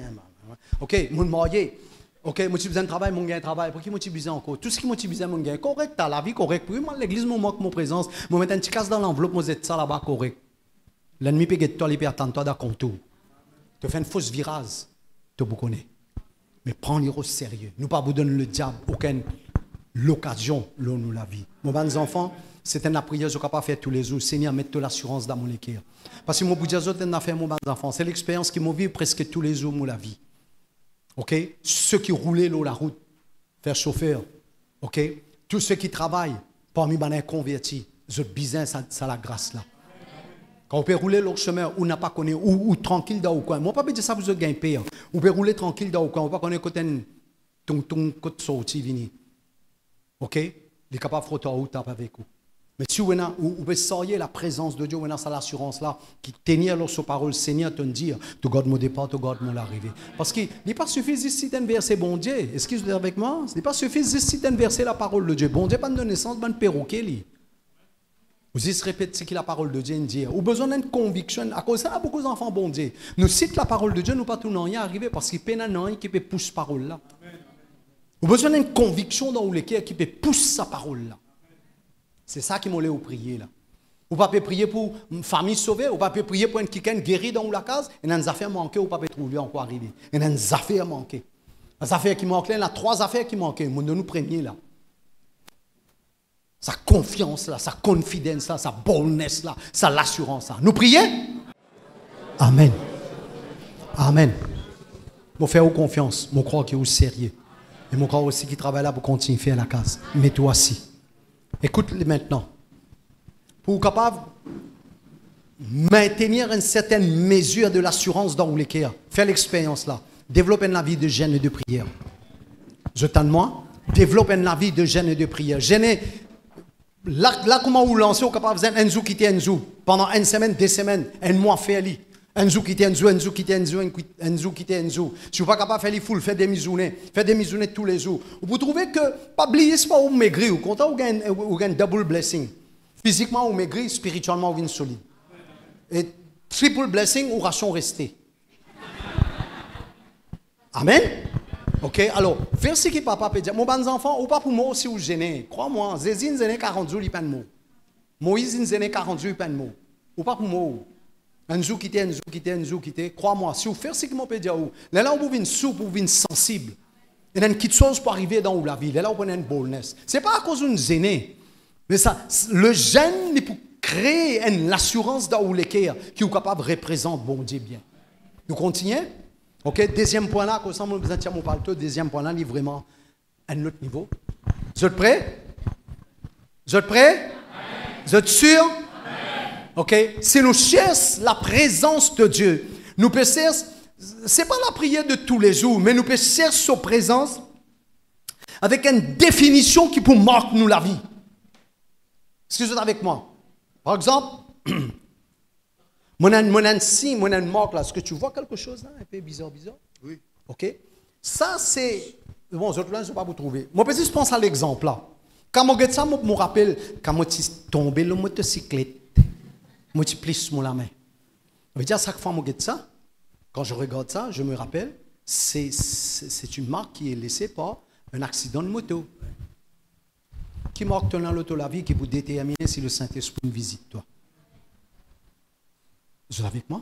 Ok, mon marié. Ok, moi, j'ai besoin de travail, mon gain travail. Pour qui moi, j'ai besoin encore? Tout ce qui moi, j'ai besoin, mon gain correct, t'as la vie correcte. Pour moi, l'église, me manque mon présence. Moi, mettre un petit casse dans l'enveloppe, moi, j'ai ça là-bas correct. L'ennemi peut être toi, il peut attendre toi dans contour. Tu fais une fausse virage, tu vous connais. Mais prends-les au sérieux. Nous pas vous donner le diable aucune l'occasion de nous la vie. Mon bons enfants, c'est une prière que je ne peux pas faire tous les jours. Seigneur, mets l'assurance dans mon équerre. Parce que mon bout de affaire, mon bons enfants, c'est l'expérience qui m'a vécu presque tous les jours de la vie. Ok? Ceux qui roulaient la route, faire chauffeur. Ok? Tous ceux qui travaillent parmi les convertis, je besoin ça la grâce là. Quand on peut rouler le chemin où on n'a pas connu, ou tranquille dans le coin. Moi, pas dire ça, vous avez gagné. On peut rouler tranquille dans le coin. On ne peut pas connaître côté ton côté sorti vini. Ok? Il est capable de frotter en route avec vous. Mais si vous pouvez sortir la présence de Dieu, vous avez l'assurance là, qui tenir sur parole, Seigneur, te dire, tu gardes mon départ, tu gardes mon arrivée. Parce qu'il n'est pas suffisant ici d'un verset bon Dieu. Est-ce que vous êtes avec moi? Ce n'est pas suffisant ici d'un verset la parole de Dieu. Bon Dieu, pas de naissance, pas de perroquet. Vous y répétez ce que la parole de Dieu dit. Ou besoin d'une conviction. À cause de ça, beaucoup d'enfants bon Dieu. Nous citons la parole de Dieu, nous pas tout rien arriver parce qu'il n'y a pas qui peut pousser cette parole là. Vous besoin d'une conviction dans lequel qui peut pousser sa parole là. C'est ça qui m'a au prier là. Vous ne pouvez pas prier pour une famille sauvée, vous ne pouvez pas prier pour un quelqu'un guéri dans la case, et dans les affaires manquées, vous ne pouvez pas trouver encore arriver. Et dans les affaires manquées. Les affaires qui manquent là, il y a 3 affaires qui manquent. Nous nous premier là. Sa confiance là, sa confidence là, sa boldness là, sa l'assurance là. Nous prions? Amen. Amen. Je fais confiance, je crois qu'il est sérieux. Et je crois aussi qu'il travaille là pour continuer à faire la case. Mais toi aussi. Écoute-le maintenant. pour capable maintenir une certaine mesure de l'assurance dans les cas. Faire l'expérience là. Développer une vie de jeûne et de prière. Je t'en moi, développer une vie de jeûne et de prière. Jeûner, là comment vous lancez, vous capable de faire un jour quitter un jour. Pendant une semaine, 2 semaines, un mois faire li. Un jour quitter un jour, un jour quitter un jour, un jour quitter un jour. Si vous n'êtes pas capable de faire les foules, faites des misounets tous les jours. Vous trouvez que, pas oublier, ce n'est pas vous maigrir, vous comptez, vous gagnez double blessing. Physiquement, vous maigrir, spirituellement, vous êtes solide. Et triple blessing, ou ration restée. Amen. Ok, alors, faire ce que papa peut dire. Mon bon enfant, ou pas pour moi aussi, vous gênez. Crois-moi, Zézine, zéné 40 jours, il n'y a pas de mots. Moïse, zéné 40 jours, il n'y a pas de mots. Ou pas pour moi. Un jour quitter, un jour quitter, un jour quitter. Crois-moi, si vous faites ce que je peux dire, là, vous êtes souple, vous êtes sensible. Il y a une petite chose pour arriver dans la vie. Là, vous avez une boldness. Ce n'est pas à cause d'une zéné. Mais ça, le gène, est pour créer l'assurance dans le cœur qui est capable de représenter bon Dieu bien. Nous continuons. Ok, deuxième point là, comme ça, vous êtes mon parle deuxième point là, il est vraiment un autre niveau. Vous êtes prêts? Vous êtes prêts? Vous êtes sûrs? Ok, si nous cherchons la présence de Dieu, nous pouvons chercher, ce n'est pas la prière de tous les jours, mais nous pouvons chercher sa présence avec une définition qui peut marquer nous la vie. Est-ce que vous êtes avec moi? Par exemple, mon marque là, est-ce que tu vois quelque chose là, un peu bizarre? Oui. Ok, ça c'est, bon, je ne vais pas vous trouver. Moi, je pense à l'exemple là. Quand je regarde ça, je me rappelle quand je suis tombé le motocyclette. Multiplie mon la main. Ça veut dire chaque fois que je regarde ça, quand je regarde ça, je me rappelle, c'est une marque qui est laissée par un accident de moto. Qui marque dans l'auto la vie qui vous déterminer si le Saint-Esprit visite toi. Vous êtes avec moi?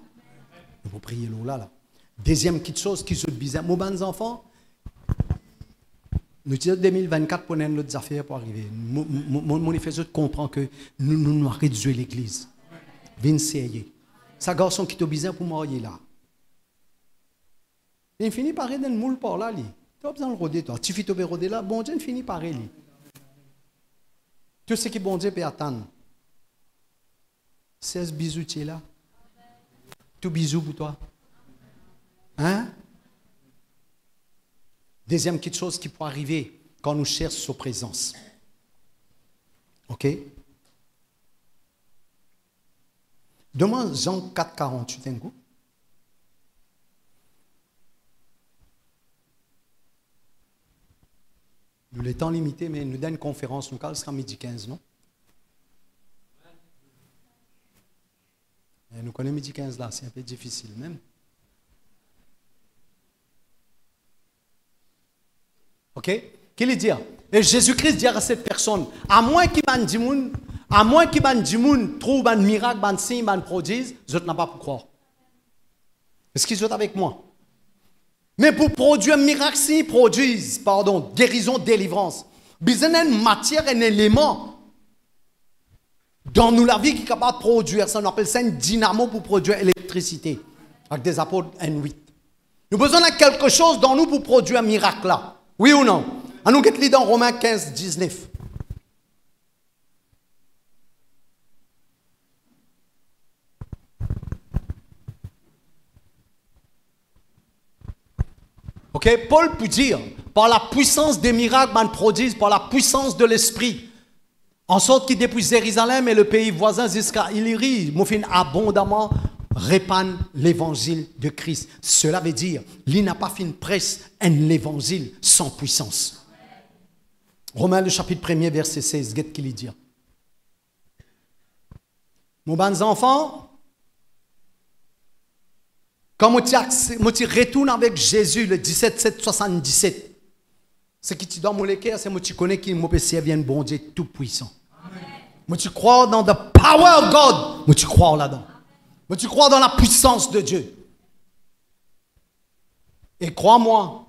Vous priez là. Deuxième petite chose qui est bizarre. Mes bons enfants, nous disons 2024 pour nous autres affaires pour arriver. Mon effet comprend que nous réduisons l'église. Viens essayer. Ça garçon qui est bizarre pour marier là. Il finit par aider le moule par là. Tu as besoin de roder toi. Tu finis de roder là, bon Dieu finit par aller. Tout ce qui bon Dieu peut attendre. 16 bisous tu es là. Tout bisous pour toi. Hein? Deuxième petite chose qui peut arriver quand nous cherchons sa présence. Ok? Demande Jean 4, 48 un coup. Nous le temps limité, mais nous donne une conférence, nous ce sera midi 15, non? Et nous connaissons midi 15 là, c'est un peu difficile même. Ok? Qu'il dit? Et Jésus-Christ dit à cette personne, à moins qu'il m'en dise, à moins qu'il m'en dise, trouve un miracle, un signe, un prodige, je n'ai pas pour croire. Est-ce qu'ils sont avec moi? Mais pour produire un miracle, signe, produise, pardon, guérison, délivrance, besoin d'une matière, un élément dans nous la vie qui est capable de produire. Ça, on appelle ça un dynamo pour produire l'électricité. Avec des apôtres N8. Nous avons besoin de quelque chose dans nous pour produire un miracle là. Oui ou non? On nous lit dans Romains 15, 19. Ok, Paul peut dire, par la puissance des miracles qu'on produit, par la puissance de l'esprit, en sorte qu'il depuis Jérusalem et le pays voisin jusqu'à Illyrie, nous fait abondamment répandre l'évangile de Christ. Cela veut dire, il n'a pas fait une presse, l'évangile sans puissance. Romains le chapitre 1er, verset 16, qu'est-ce qu'il dit? Mon bons enfants, quand je retourne avec Jésus le 17-7-77, ce qui te donne mon cœur, c'est que tu connais qu'il m'a servi un bon Dieu tout puissant. Moi, tu crois dans the power of God. Moi, tu crois là-dedans. Moi, tu crois dans la puissance de Dieu. Et crois-moi,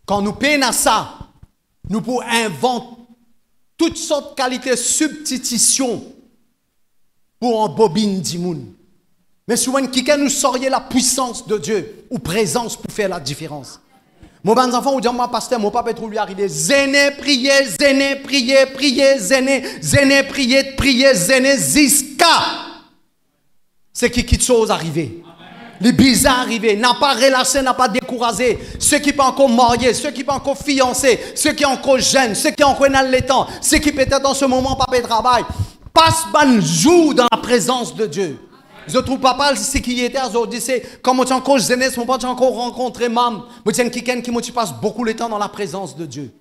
quand nous payons à ça, nous pouvons inventer toutes sortes de qualités de substitution pour un bobine d'immoun. Mais souvent, quelqu'un nous saurait la puissance de Dieu ou présence pour faire la différence. Mon bon enfant, ou dit moi pasteur, mon papa trouve lui arriver. Zéné prier, zéné prier, zéné ziska. C'est qui quitte chose arriver. Les bizarres arrivés, n'a pas relâché, n'a pas découragé. Ceux qui sont encore mariés, ceux qui sont encore fiancés, ceux qui sont encore jeunes, ceux qui sont encore dans le temps, ceux qui peut-être en ce moment pas de travail. Passe un jour dans la présence de Dieu. Je trouve papa, ce qui était aujourd'hui, c'est quand tu es encore jeunesse, mon père, tu as encore rencontré maman. Je suis quelqu'un qui passe beaucoup de temps dans la présence de Dieu.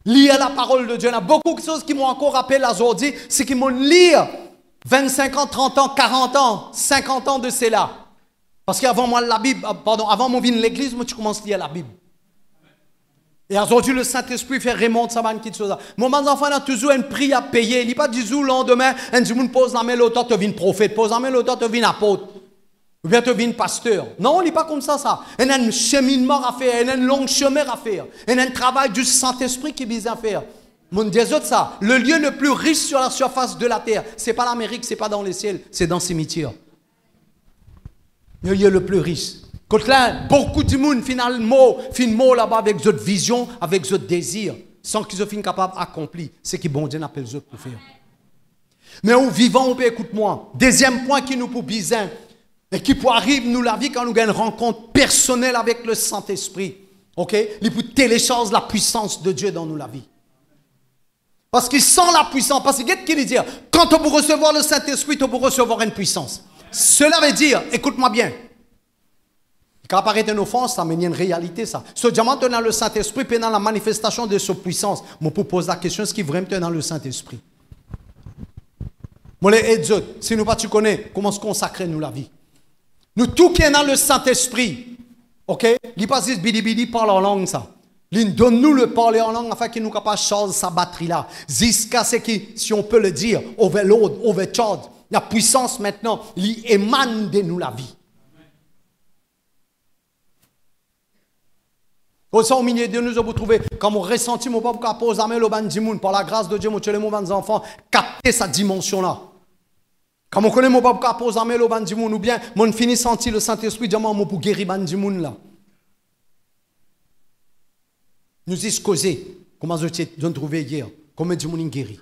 Lire la parole de Dieu. Il y a beaucoup de choses qui m'ont encore rappelé aujourd'hui, c'est qu'ils m'ont lire 25 ans, 30 ans, 40 ans, 50 ans de cela. Parce qu'avant moi, la Bible, avant mon venir à l'église, moi, tu commences à lire la Bible. Et aujourd'hui, le Saint-Esprit fait remonter ça, quelque chose. Mon enfant a toujours un prix à payer. Il n'est pas du jour au lendemain, un jour, pose la main, l'autre, tu deviens prophète, pose la main, l'autre, tu deviens apôtre. Ou bien tu deviens pasteur. Non, il n'est pas comme ça. Il y a un cheminement à faire, il y a un long chemin à faire. Il y a un travail du Saint-Esprit qui vise à faire. Mon Dieu, ça, le lieu le plus riche sur la surface de la terre, ce n'est pas l'Amérique, ce n'est pas dans les ciels, c'est dans le cimetière. Le lieu le plus riche. Quand là, beaucoup de monde finalement là-bas avec votre vision, avec votre désir, sans qu'ils soient capables d'accomplir ce que bon Dieu n'appelle eux pour faire. Mais en vivant, on peut, écoute-moi. Deuxième point qui nous peut bizarre, et qui peut arriver nous la vie quand nous avons une rencontre personnelle avec le Saint-Esprit. Ok? Il peut télécharger la puissance de Dieu dans nous la vie. Parce qu'il sent la puissance. Parce que qu'est-ce qu'il dit? Quand on peut recevoir le Saint-Esprit, on peut recevoir une puissance. Cela veut dire, écoute-moi bien. Quand apparaît une offense, ça mène une réalité, ça. Ce diamant dans le Saint-Esprit, puis dans la manifestation de sa puissance. Je peux poser la question, est-ce qu'il est vraiment dans le Saint-Esprit? Moi, les autres, si nous pas tu connais, comment se consacrer nous la vie? Nous, tout qui est dans le Saint-Esprit, ok? Il pas juste bidi parle en langue, ça. Il donne-nous le parler en langue afin qu'il nous capable de charger sa batterie là. Jusqu'à ce qui, si on peut le dire, overload, overcharge. La puissance maintenant, il émane de nous la vie. Au milieu de nous, vous trouvez, quand vous ressentez, mon papa pose la main au ban du monde, par la grâce de Dieu, mon les mots enfants, capter cette dimension-là. Quand on connaît mon papa pose la main au ban du monde, ou bien, mon fini sentir le Saint-Esprit, diamant, mon pour guérir ban du monde là. Nous disons causer, comment je t'ai trouvé hier, combien de monde guéri.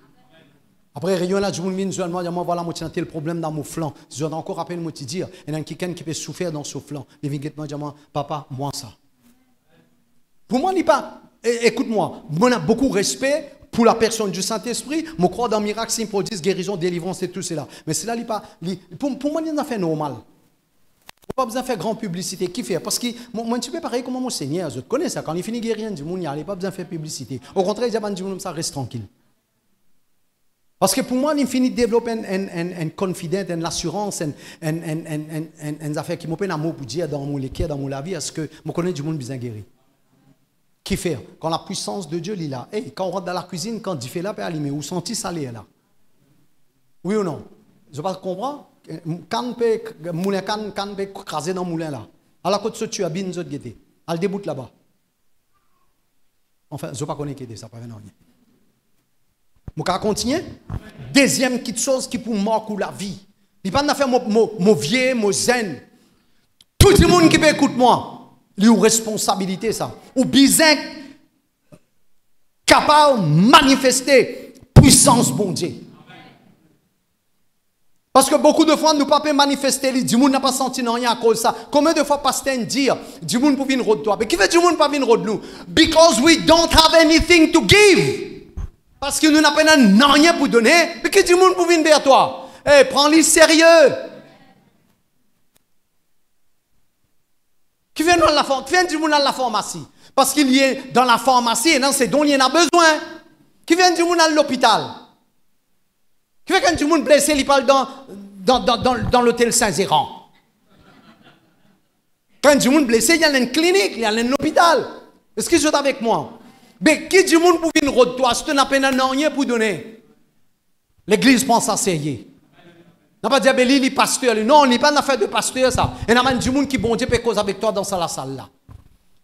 Après, réunion là, je me dis, moi, voilà, moi, j'ai le problème dans mon flanc. Je dois encore rappeler, moi, te dire, il y a quelqu'un qui peut souffrir dans son flanc. Il vient me dire, papa, moi, ça. Pour moi, il pas. Écoute-moi, moi, j'ai beaucoup de respect pour la personne du Saint-Esprit. Je crois dans miracle, signes, prodiges, guérison, délivrance et tout cela. Mais cela, il pas. Pour moi, il y a fait normal. Il pas besoin de faire grande publicité. Qui fait? Parce que moi, tu peux pareil comme mon Seigneur. Je te connais ça. Quand il finit guérir, il n'y a pas besoin de faire publicité. Au contraire, il dit, ça reste tranquille. Parce que pour moi, il finit de développer une confidence, une assurance, une affaire qui m'oppose un mot pour dire dans mon cœur, dans mon vie, est-ce que je connais du monde bien guéri? Qui fait? Quand la puissance de Dieu est là. Hey, quand on rentre dans la cuisine, quand il fait là, mais où senti salé là? Oui ou non? Je ne pas comprendre. Quand on peut craser dans le moulin là. Alors que tu as bien autres guettés. Elle déboute là-bas. Enfin, je ne sais pas connaître ça, pas vraiment. Je vais continuer. Deuxième petite chose qui pour marquer la vie. Il n'y a pas de faire mon vieux, mon zen. Tout le monde qui peut écouter moi. Il y a une responsabilité, ça. Ou bien, capable de manifester puissance, bon Dieu. Parce que beaucoup de fois, nous ne pouvons pas manifester, du monde n'a pas senti rien à cause de ça. Combien de fois pasteur dit, du monde pour venir de toi? Mais qui veut du monde pas venir de nous? Because we don't have anything to give. Parce que nous n'avons rien pour donner. Mais qui du monde pour venir vers toi? Eh, prends-le sérieux. Qui vient du monde dans la pharmacie? Parce qu'il y est dans la pharmacie et dans ces dons, il y en a besoin. Qui vient du monde dans l'hôpital? Qui vient quand du monde blessé, il parle dans l'hôtel Saint-Zéran? Quand du monde blessé, il y a une clinique, il y a un hôpital. Est-ce que vous êtes avec moi? Mais qui du monde pour venir de toi? Si tu n'as pas rien pour donner, l'église pense à sérieux. On n'a pas dit, il est pasteur. Non, il n'est pas une affaire de pasteur, ça. Il y a du monde qui, bon Dieu, peut causer avec toi dans la salle là.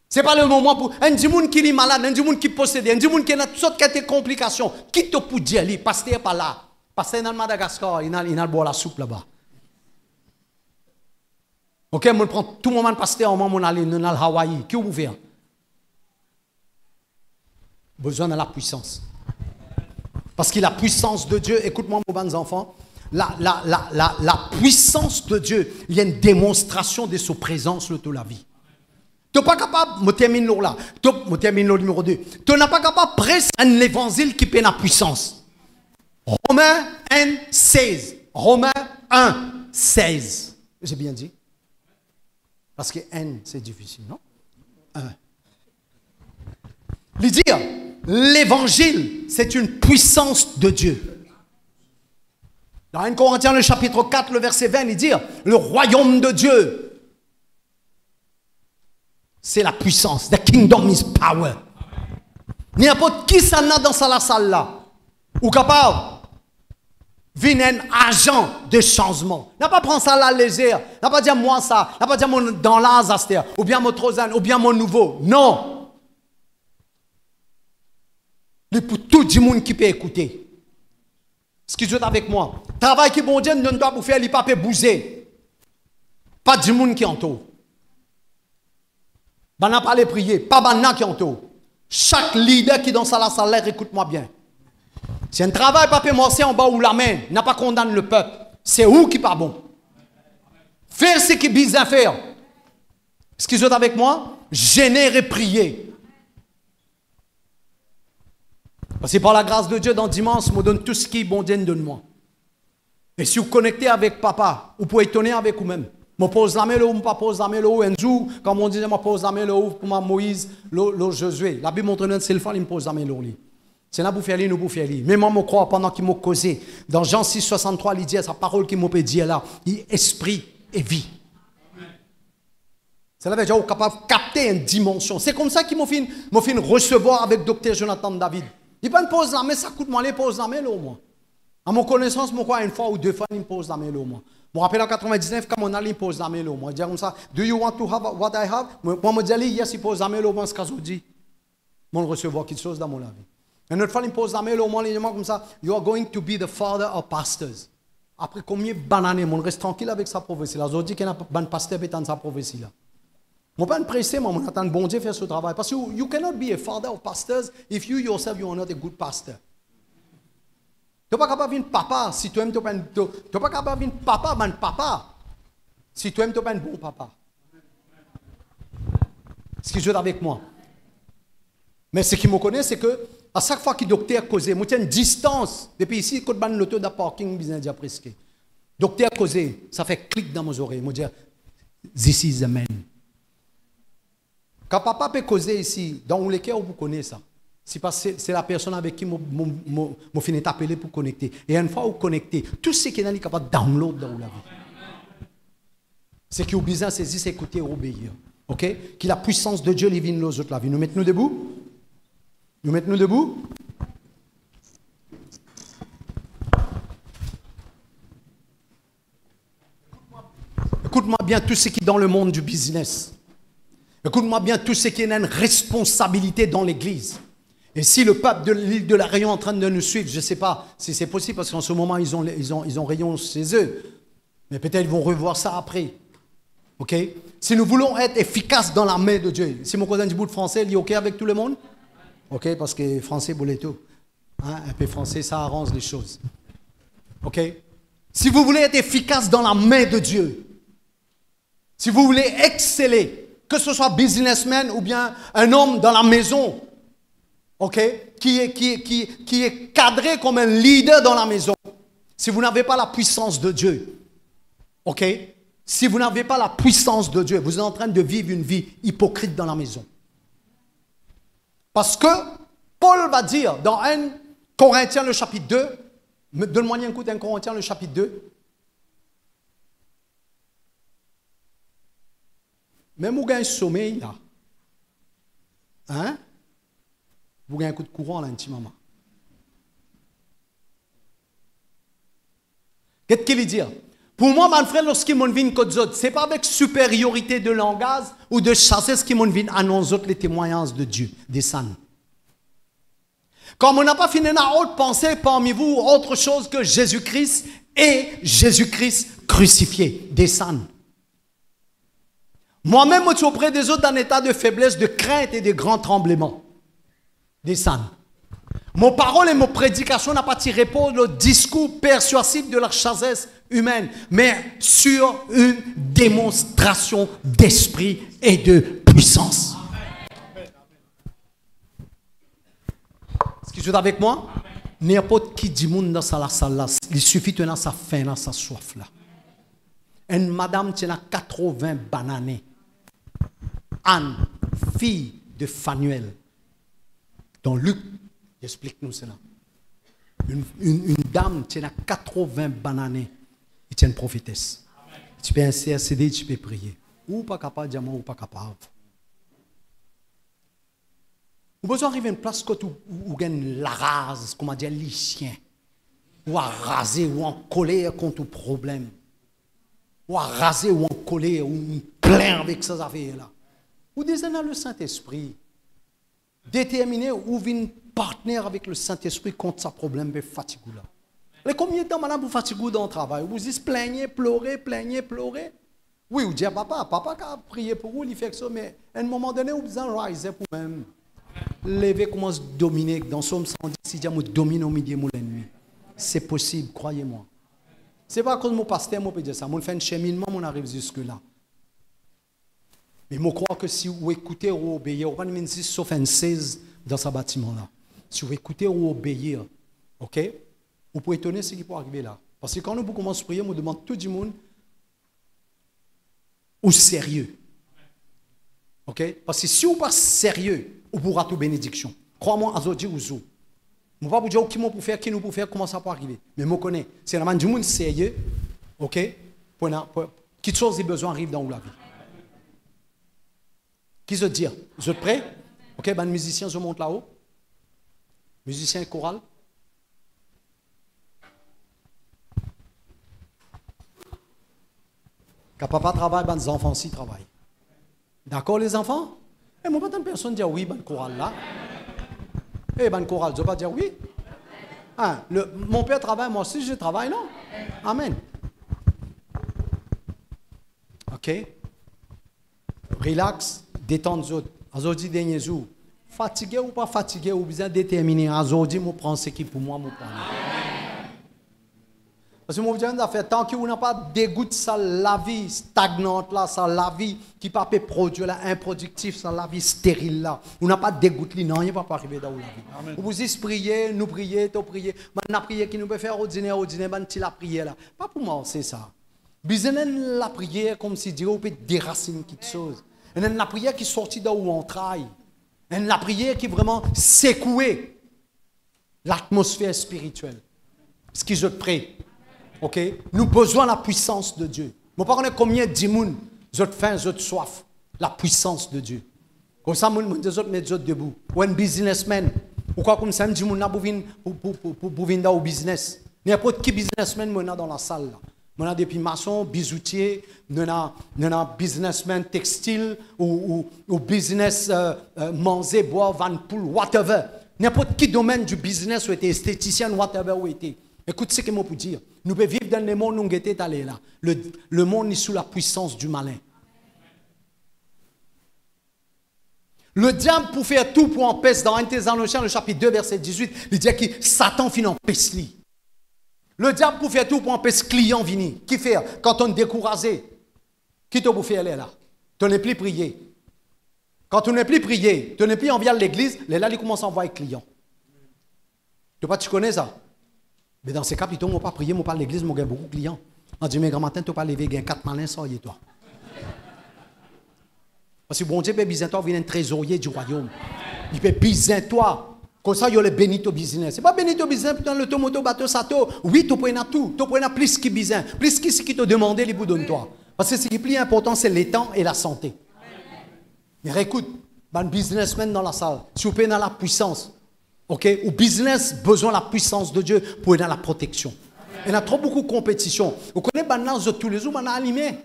Ce n'est pas le moment pour. Un du monde qui est malade, un du monde qui est possédé, un du monde qui a toutes sortes de complications. Qui te peut dire, le pasteur n'est pas là. Pasteur est dans Madagascar, il a boire la soupe là-bas. Ok, on prend tout le moment pasteur, on va aller dans Hawaï. Qui vous faire? Besoin de la puissance. Parce que la puissance de Dieu, écoute-moi, mes bons enfants, la puissance de Dieu, il y a une démonstration de sa présence dans la vie. Tu n'es pas capable, je termine là, je termine le numéro 2. Tu n'es pas capable de prêcher un évangile qui peut la puissance. Romains 1, 16. Romains 1, 16. J'ai bien dit? Parce que N, c'est difficile, non? 1. Il dit, l'évangile, c'est une puissance de Dieu. Dans 1 Corinthiens, le chapitre 4, le verset 20, il dit, le royaume de Dieu, c'est la puissance. The kingdom is power. N'importe qui s'en a dans la salle là, ou capable, vient un agent de changement. N'a pas prendre ça à la légère. N'a pas dire moi ça. N'a pas dire mon dans l'Azaster. Ou bien mon Trozan. Ou bien mon nouveau. Non. C'est pour tout le monde qui peut écouter. Ce qui est avec moi. Travail qui bon Dieu ne doit pas faire, il ne peut pas bouger. Pas du monde qui entoure. On n'a pas les prier. Pas banna qui entoure. Chaque leader qui est dans sa salaire, écoute-moi bien. Si un travail pas commencer en bas ou la main, n'a pas condamné le peuple. C'est où qui pas bon. Faire ce qui est bien faire. Est-ce qu'ils sont avec moi? Générer et prier. Parce que par la grâce de Dieu, dans dimanche, je me donne tout ce qui est bon Dieu donne moi. Et si vous connectez avec papa, vous pouvez étonner avec vous-même. Je pose la main là, je ne pose la main là. Un jour, comme on disait, je pose la main là pour Moïse, Josué. La Bible montre que c'est le fait, il me pose la main là. C'est là pour faire nous pour faire lui. Mais moi, je crois pendant qu'il m'a causé. Dans Jean 6, 63, il dit sa parole qu'il m'a dit là, il est esprit et vie. C'est là que je suis capable de capter une dimension. C'est comme ça qu'il m'a fait recevoir avec Dr. Jonathan David. Il ne pose la main, ça coûte moi, il pose la main là au moins. À mon connaissance, je crois une fois ou deux fois, il me pose la main là au moins. Je me rappelle en 99, quand on a il pose la main là au moins. Je dis comme ça, do you want to have what I have? Moi, je dis, yes, il pose la main là au moins, ce que je dis. Je vais recevoir quelque chose dans mon vie. Et notre fois, il me pose la main au moins, comme ça, you are going to be the father of pastors. Après combien de bananes, on reste tranquille avec sa prophétie là. Je dis qu'il y a un pasteur qui est dans sa prophétie là. Je ne suis pas pressé, mais on attend bon Dieu faire ce travail. Parce que you cannot be a father of pastors if you yourself you are not a good pastor. Tu n'es pas capable de devenir papa si tu aimes, tu n'es pas capable de devenir papa si tu aimes, tu n'es pas un bon papa. Ce qui joue avec moi. Mais ce qui me connaît, c'est que à chaque fois que le docteur causé, moi, il y a une distance. Depuis ici, quand je l'auto de parking, je dis presque. Le docteur causé, ça fait clic dans mes oreilles. Je dis, this is the man. Quand papa peut causer ici, dans le cas où vous connaissez ça, c'est parce que c'est la personne avec qui je finis d'appeler pour connecter. Et une fois vous connectez, tout ce qui est capable de download dans la vie. C'est qui au besoin de saisir, c'est écouter et obéir. Ok? Que la puissance de Dieu les vient dans la vie. Nous mettons debout? Nous mettons debout? Écoute-moi bien tout ce qui est dans le monde du business. Écoute-moi bien tout ce qui est une responsabilité dans l'église. Et si le peuple de l'île de la Réunion est en train de nous suivre, je ne sais pas si c'est possible parce qu'en ce moment ils ont Réunion chez eux. Mais peut-être ils vont revoir ça après. Ok? Si nous voulons être efficaces dans la main de Dieu, si mon cousin du bout de français, il est ok avec tout le monde? Ok? Parce que français, boulez tout. Hein? Un peu français, ça arrange les choses. Ok? Si vous voulez être efficace dans la main de Dieu, si vous voulez exceller, que ce soit businessman ou bien un homme dans la maison, ok, qui est cadré comme un leader dans la maison. Si vous n'avez pas la puissance de Dieu, ok, si vous n'avez pas la puissance de Dieu, vous êtes en train de vivre une vie hypocrite dans la maison. Parce que Paul va dire dans 1 Corinthiens le chapitre 2, donne-moi un coup d'1 Corinthiens le chapitre 2. Même vous gagnez un sommeil là. Hein? Vous gagnez un coup de courant là, un petit moment. Qu'est-ce qu'il veut dire? Pour moi, mon frère, lorsqu'il m'en vient comme autres, ce n'est pas avec supériorité de langage ou de chassesse qu'il m'en vient annoncer les témoignages de Dieu, des saints. Comme on n'a pas fini à autre pensée parmi vous, autre chose que Jésus-Christ et Jésus-Christ crucifié, des saints. Moi-même, je suis auprès des autres dans un état de faiblesse, de crainte et de grands tremblements. Descendre. Mon parole et mon prédication n'a pas tiré pour le discours persuasif de la sagesse humaine, mais sur une démonstration d'esprit et de puissance. Est-ce que vous êtes avec moi? N'importe qui dit monde dans sa salle là, il suffit de tenir sa faim, dans sa soif là. Une madame qui a 80 bananes. Anne, fille de Phanuel. Dans Luc, explique-nous cela. Une dame qui a 80 bananes, et une prophétesse. Tu peux intercéder, tu peux prier. Ou pas capable, diamant, ou pas capable. Vous besoin d'arriver à une place où vous gagnez la rase, comme on dit, l'icien. Ou à raser, ou en colère contre le problème. Ou à raser, ou en colère, ou plein avec ces affaires-là. Ou désirez le Saint-Esprit. Déterminer ou une partenaire avec le Saint-Esprit contre ce problème de fatigue là. Et combien de temps madame vous fatiguez dans le travail? Vous dites plaignez, pleurez. Oui, vous dites papa a prié pour vous, il fait que ça, mais à un moment donné, vous besoin riser pour même. Lever commence à dominer. Dans Somme 110, si je domine au midi et l'ennemi. C'est possible, croyez-moi. Ce n'est pas à cause de mon pasteur, moi, je peux dire ça. Moi, je fais un cheminement, on arrive jusque-là. Mais je crois que si vous écoutez ou obéissez, vous ne pouvez pas sauf un 16 dans ce bâtiment-là. Si vous écoutez ou obéissez, ok, vous pouvez étonner ce qui peut arriver là. Parce que quand nous commençons à prier, on demande tout le monde au sérieux. Ok? Parce que si vous pas sérieux, vous pourrez toute bénédiction. Crois-moi, Azodi ou Zou. Je ne vais pas vous dire qui nous peut faire, comment ça peut arriver. Mais je connais. C'est la main du monde sérieux, ok? Quelque chose de besoin arrive dans la vie. Qui se dit? Vous êtes prêts? Ok, ben, musiciens, je monte là-haut. Musicien choral. Quand papa travaille, ben, les enfants aussi travaillent. D'accord, les enfants? Et moi, pas de personne dit oui, ben, choral là. Eh, ben, choral, je ne vais pas dire oui. Hein, mon père travaille, moi aussi, je travaille, non? Amen. Ok? Relax, détends-vous. Aujourd'hui, dernier jour. Fatigué ou pas fatigué, ou bien déterminé. Aujourd'hui, je prends ce qui pour moi, je prends. Parce que je viens de faire tant que vous n'avez pas dégoût de ça, la vie stagnante là, ça, la vie qui ne peut pas produire, là, improductive, ça, la vie stérile là. Vous n'avez pas dégoût de non, il ne va pas arriver dans la vie. Amen. Vous dites prier, nous prier, tu prier. On a prié qui nous peut faire ordinaire, tu la prière là. Pas pour moi, c'est ça. Besoin la prière comme si Dieu peut déraciner quelque chose. Et la prière qui est sortie d'où on travaille. Et la prière qui vraiment secoué l'atmosphère spirituelle. Ce qui je prie. Ok? Nous besoin de la puissance de Dieu. Je ne sais pas combien de gens ont faim, ont soif. La puissance de Dieu. Comme ça, nous devons mettre debout. Ou un businessman. Pourquoi comme ça, nous devons venir dans le business. N'importe qui businessman nous dans la salle. Nous avons des maçons, bijoutiers, nous avons businessman textile ou business manger, boire, vendre poule, whatever. N'importe qui domaine du business ou était esthéticien, whatever ou était. Écoute ce que je peux dire. Nous pouvons vivre dans le monde où nous sommes allés là. Le monde est sous la puissance du malin. Le diable pour faire tout pour empêcher, dans 1 Thessaloniciens, le chapitre 2, verset 18, il dit que Satan finit en pesli. Le diable pour faire tout pour empêcher le client venir. Qui fait? Quand on est découragé, qui te pour faire là? Tu n'es plus prié. Quand tu n'es plus prié, tu n'es plus envers l'église, là, il commence à envoyer le client. Tu connais ça? Mais dans ces cas, plutôt, je ne pas prier, je ne pas l'église, je j'ai beaucoup de clients. On dit, mais grand matin, tu ne pas lever, il y a 4 malins, ça y est, toi. Parce que bon Dieu peut biser toi, il y a un trésorier du royaume. Il peut biser toi. Comme ça, il y a le bénito business. Ce n'est pas bénito business, putain, le tomoto, bateau, sato. Oui, tu peux en tout. Tu peux en plus qui bisin. Plus qui ce qui te demande, il vous donne toi. Parce que ce qui est plus important, c'est le temps et la santé. Mais écoute, un businessman dans la salle, si vous pouvez dans la puissance, ok, ou business besoin de la puissance de Dieu pour être dans la protection. Il y a trop beaucoup de compétition. Vous connaissez maintenant tous les jours, on a animé.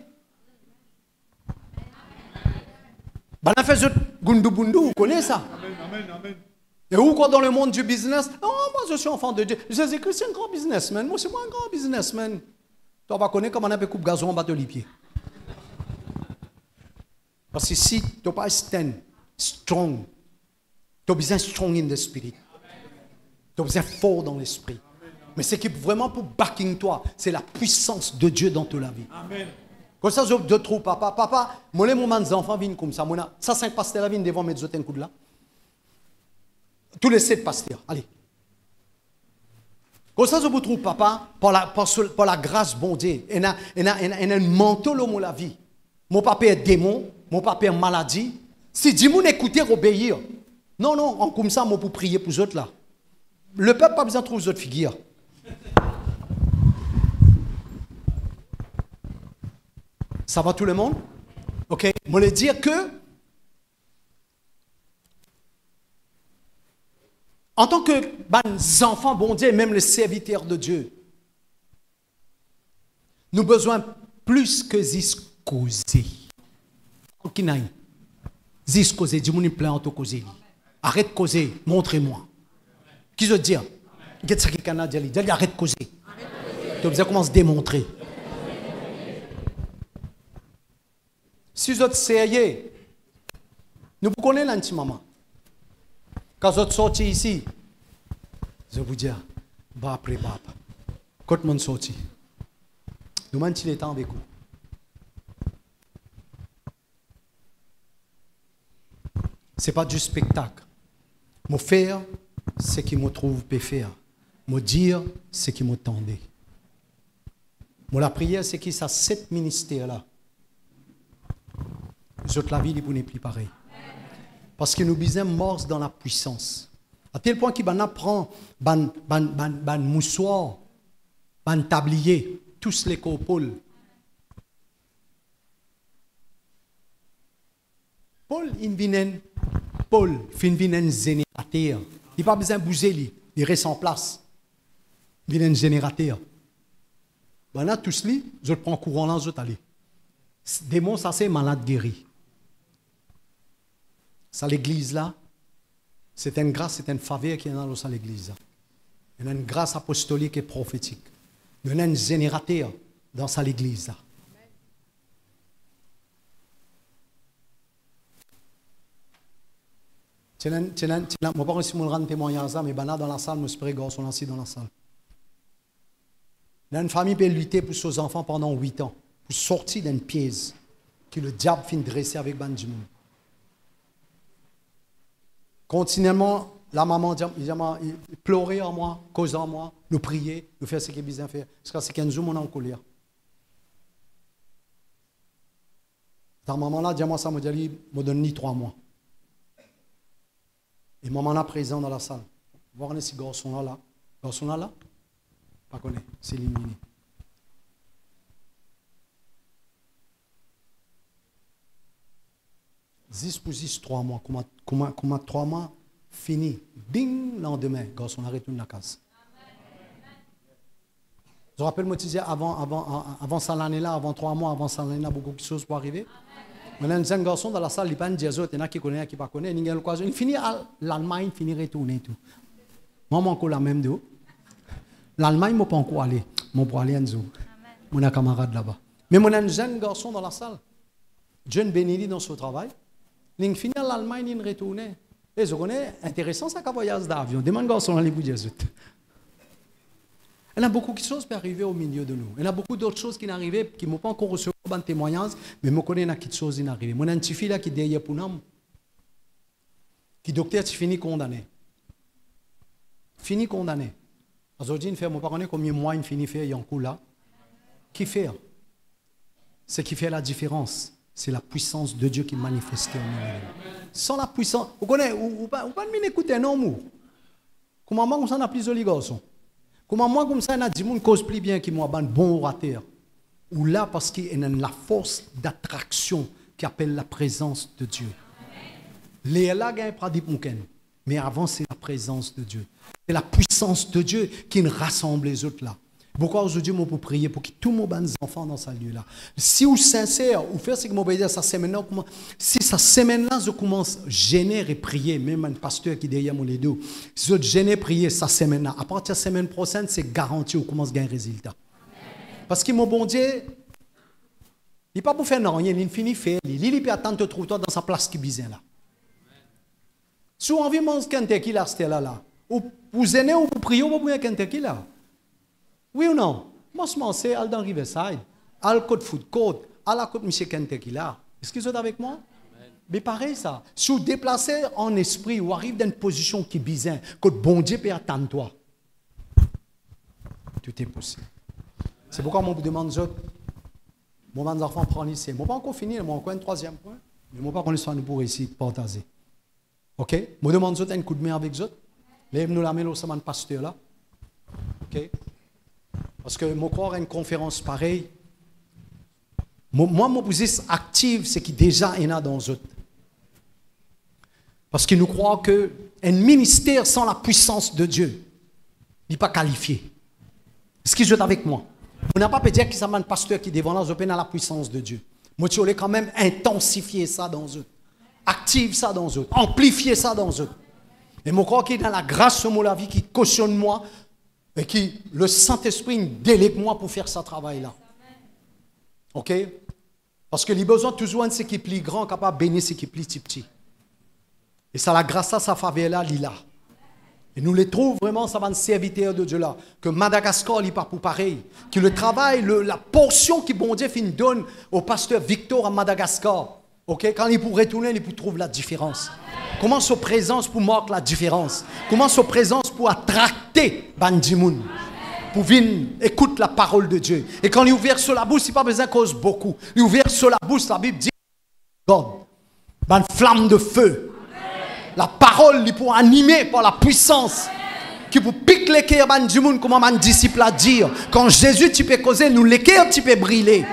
On fait gundu bundu, vous connaissez ça? Amen. Et où quoi dans le monde du business? Oh, moi je suis enfant de Dieu. Jésus-Christ c'est un grand businessman. Moi c'est moi un grand businessman. Tu vas connaître comment on a coupe gazon en bas de les Parce que si tu n'as pas stand strong, Tu as besoin strong in the spirit. Tu as besoin fort dans l'esprit. Mais ce qui est vraiment pour backing toi, c'est la puissance de Dieu dans toute la vie. Amen. Comme ça, je te trouve, papa. Papa, moi, les moments des enfants viennent comme ça. Ça, 5 pasteurs viennent devant mettre un coup de là. Tous les 7 pasteurs. Allez. Comme ça, je vous trouve, papa, par la grâce bon Dieu. Il y a un manteau dans la vie. Mon papa est démon, mon papa est maladie. Si dis-moi écouter, obéir. Non, on comme ça, moi, pour prier pour les autres là. Le peuple n'a pas besoin de trouver les autres figures. Ça va tout le monde? Ok. Je voulais dire que, en tant que enfants, bon Dieu, et même les serviteurs de Dieu, nous avons besoin plus que causer. Ok, naï. Causer, dis-moi plein en causer. Arrête de causer, montrez-moi. Qui veut dire? Qu'est-ce que Canada dit? Arrête de causer. Tu as besoin de commencer à démontrer. Si vous êtes sérieux, nous vous connaissons intimement. Quand vous êtes sorti ici, je vous dis, bah après bah. Quand vous êtes sorti, nous avons le temps avec vous. Ce n'est pas du spectacle. Moi faire, c'est qui me trouve peut faire. Moi dire, c'est qui m'attendait. Moi la prière, c'est qui ça 7 ministères-là. La vie n'est plus pareil. Parce que nous besoin morse dans la puissance. À tel point qu'il apprend ban moussoir, ban tablier, tous les copoles. Paul fin vinen générateur. Il n'a pas besoin de bouger, il reste en place. Il vient un générateur. Ben là, tous les, je prends courant là, je t'allais. Démon, ça c'est malade guéri. Ça, l'église là, c'est une grâce, c'est une faveur qui est dans l'église. Il y a une grâce apostolique et prophétique. Il y a un générateur dans l'église là. Je ne sais pas si je rends témoignage, mais dans la salle, je suis prêt, on est dans la salle. Il y a une famille qui peut lutter pour ses enfants pendant 8 ans, pour sortir d'une pièce que le diable finit de dresser avec Banjimoun. Continuellement, la maman il pleurait en moi, causait en moi, nous prier, nous faire ce qu'il a besoin de faire. Parce que c'est 15 jours, on est en colère. Ta maman là, dis-moi ça, me donne ni 3 mois. Et maman là, présent dans la salle. Voir si garçon là. Garçon là? Pas connaît, c'est éliminé. Dix pour 10, 3 mois. Comment 3 mois? Fini. Bing, lendemain, garçon arrête la case. Je rappelle, moi, tu disais, avant ça l'année-là, avant 3 mois, avant ça l'année-là, beaucoup de choses pour arriver. Maintenant, un garçon dans la salle, il n'y a pas de autres, il y en a qui connaissent, qui ne connaissent. Il finit à l'Allemagne, il finit à retourner tout. Moi, je suis la même de l'Allemagne, je ne peux pas encore aller. Je peux aller en Zou. Mon camarade là-bas. Mais moi, un jeune garçon dans la salle. Jeune béni dans son travail. Il finit à l'Allemagne, il retourne. Et je connais, intéressant, ça qu'un voyage d'avion. Demande garçon à l'ébout des autres. Il y a beaucoup de choses qui peuvent arriver au milieu de nous. Il y a beaucoup d'autres choses qui n'arrivent, qui ne m'ont pas encore reçu un témoignage, mais je connais qu'il y a des choses qui n'arrivent. Moi, j'ai un petit fille là qui est derrière pour nous, qui docteur, tu finis condamné. Fini condamné. Aujourd'hui, il fait, mon parent, combien de mois il finit faire, il y a un coup là. Qui fait? Ce qui fait la différence, c'est la puissance de Dieu qui est manifestée en nous. Sans la puissance, vous connaissez, ou pas m'écouter un homme. Comment moi, comme ça, on a plus de garçons. Comment moi, comme ça, on a dit, mon cause plus bien qui m'a un bon orateur. Ou là, parce qu'il y a la force d'attraction qui appelle la présence de Dieu. Les là, il y a pas dit mais avant, c'est la présence de Dieu. C'est la puissance de Dieu qui nous rassemble les autres là. Pourquoi aujourd'hui, moi, pour prier, pour que tout le monde ait des enfants dans ce lieu-là. Si vous êtes sincère, vous faites ce que je vais dire, si cette semaine-là, je commence à gêner et prier, même un pasteur qui est derrière moi les deux, si je gêne et prier cette semaine-là, à partir de la semaine prochaine, c'est garanti, vous commencez à gagner un résultat. Parce que mon bon Dieu, il n'est pas pour faire rien, il finit faire, il peut attendre de trouver toi dans sa place qui est bizarre là. Si vous avez envie de Kentucky là, c'était là. Ou vous aimez ou vous priez, vous pouvez Kentucky là. Oui ou non? Moi, c'est aller dans Riverside, aller Côte Food Court, aller à Côte Monsieur Kentucky là. Est-ce que vous êtes avec moi? Amen. Mais pareil ça. Si vous déplacez en esprit ou arrivez dans une position qui est bizarre, que bon Dieu peut attendre toi, tout est possible. C'est pourquoi moi vous demande autres. Moi, mes enfants prennent ici. Moi, pas encore fini, moi encore un troisième point. Mais moi, pas qu'on soit nous pour ici partager. Ok? Moi, demande autres un coup de main avec autres. Lève-nous la main au semaine pasteur là. Ok? Parce que moi, croire à une conférence pareille, moi, mon position active, c'est qu'il déjà est là dans autres. Parce qu'il nous croit qu'un ministère sans la puissance de Dieu n'est pas qualifié. Est-ce qu'ils sont avec moi? On n'a pas pu dire qu'il y a un pasteur qui devant là, je la puissance de Dieu. Moi, tu voulais quand même intensifier ça dans eux. Active ça dans eux. Amplifier ça dans eux. Et moi, je crois qu'il est dans la grâce de la vie qui cautionne moi et qui, le Saint-Esprit, délègue moi pour faire ce travail-là. Ok? Parce que les besoins toujours de ce qui est plus grand, capable de bénir ce qui est plus petit. Et ça, la grâce à sa faveur-là, il est là. Et nous les trouvons vraiment, ça va un serviteur de Dieu là. Que Madagascar n'est pas pour pareil. Que le travail, la portion que bon Dieu donne au pasteur Victor à Madagascar. Okay? Quand il pourrait retourner, il peut trouver la différence. Comment sa présence pour marquer la différence. Comment sa présence pour attracter Bandimoun. Pour venir écouter la parole de Dieu. Et quand il est ouvert sur la bouche, il n'y a pas besoin de cause beaucoup. Il est ouvert sur la bouche, la Bible dit God. Une flamme de feu. La parole, il pour animer par la puissance. Qui pour piquer les cœurs du monde, comme un disciple a dit. Quand Jésus tu peux causer, nous les cœurs tu peux briller.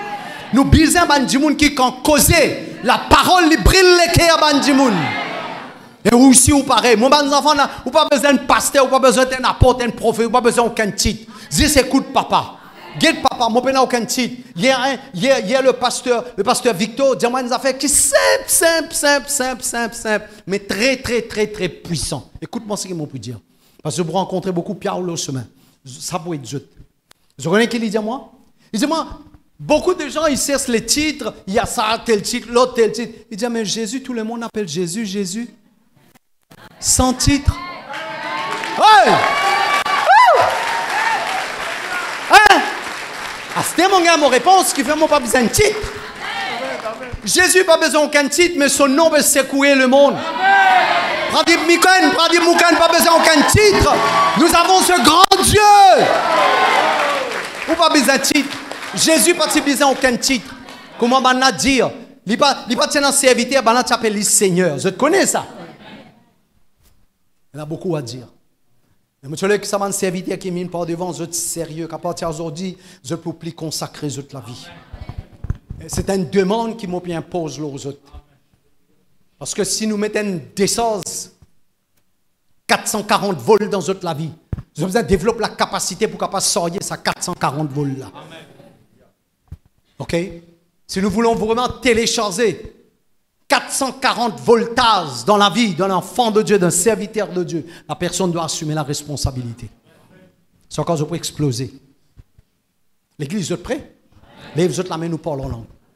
Nous bisons du monde qui quand causer, la parole il brille les cœurs du monde. Et aussi ou pareil, mon enfant là, ou pas besoin de pasteur, ou pas besoin d'un apôtre, d'un prophète, ou pas besoin aucun titre. Dis écoute papa. Guide papa, moi pas aucun titre. Il y a le pasteur Victor, dis-moi une affaire qui est simple, mais très puissant. Écoute-moi ce qu'il m'a pu dire. Parce que vous rencontrez beaucoup Pierre au chemin. Ça peut être juste. Vous connaissez qui il dit à moi? Il dit moi, beaucoup de gens ils cherchent les titres, il y a ça, tel titre, l'autre tel titre. Il dit mais Jésus, tout le monde appelle Jésus. Sans titre. Hey! Hein? Ah, c'était mon gars, mon réponse qui fait mon pas besoin de titre. Jésus n'a pas besoin aucun titre, mais son nom peut secouer le monde. Pradip Moukan, pas besoin aucun titre. Nous avons ce grand Dieu. Ou pas besoin de titre. Jésus n'a pas besoin aucun titre. Comment on va dire? Il n'est pas un serviteur, il s'appelle le Seigneur. Je connais ça. Il y a beaucoup à dire. Mais je veux que ça va un serviteur qui mine par devant, je suis sérieux, qu'à partir d'aujourd'hui, je peux plus consacrer la vie. C'est une demande qui m'impose aux autres. Parce que si nous mettons une descente 440 volts dans la vie, nous avons besoin de développer la capacité pour capable sortir ces 440 volts là. Ok? Si nous voulons vraiment télécharger 440 voltages dans la vie d'un enfant de Dieu, d'un serviteur de Dieu, la personne doit assumer la responsabilité. C'est encore je peux exploser. L'église, vous êtes prêts? Lève-vous la main, nous parlons en langue.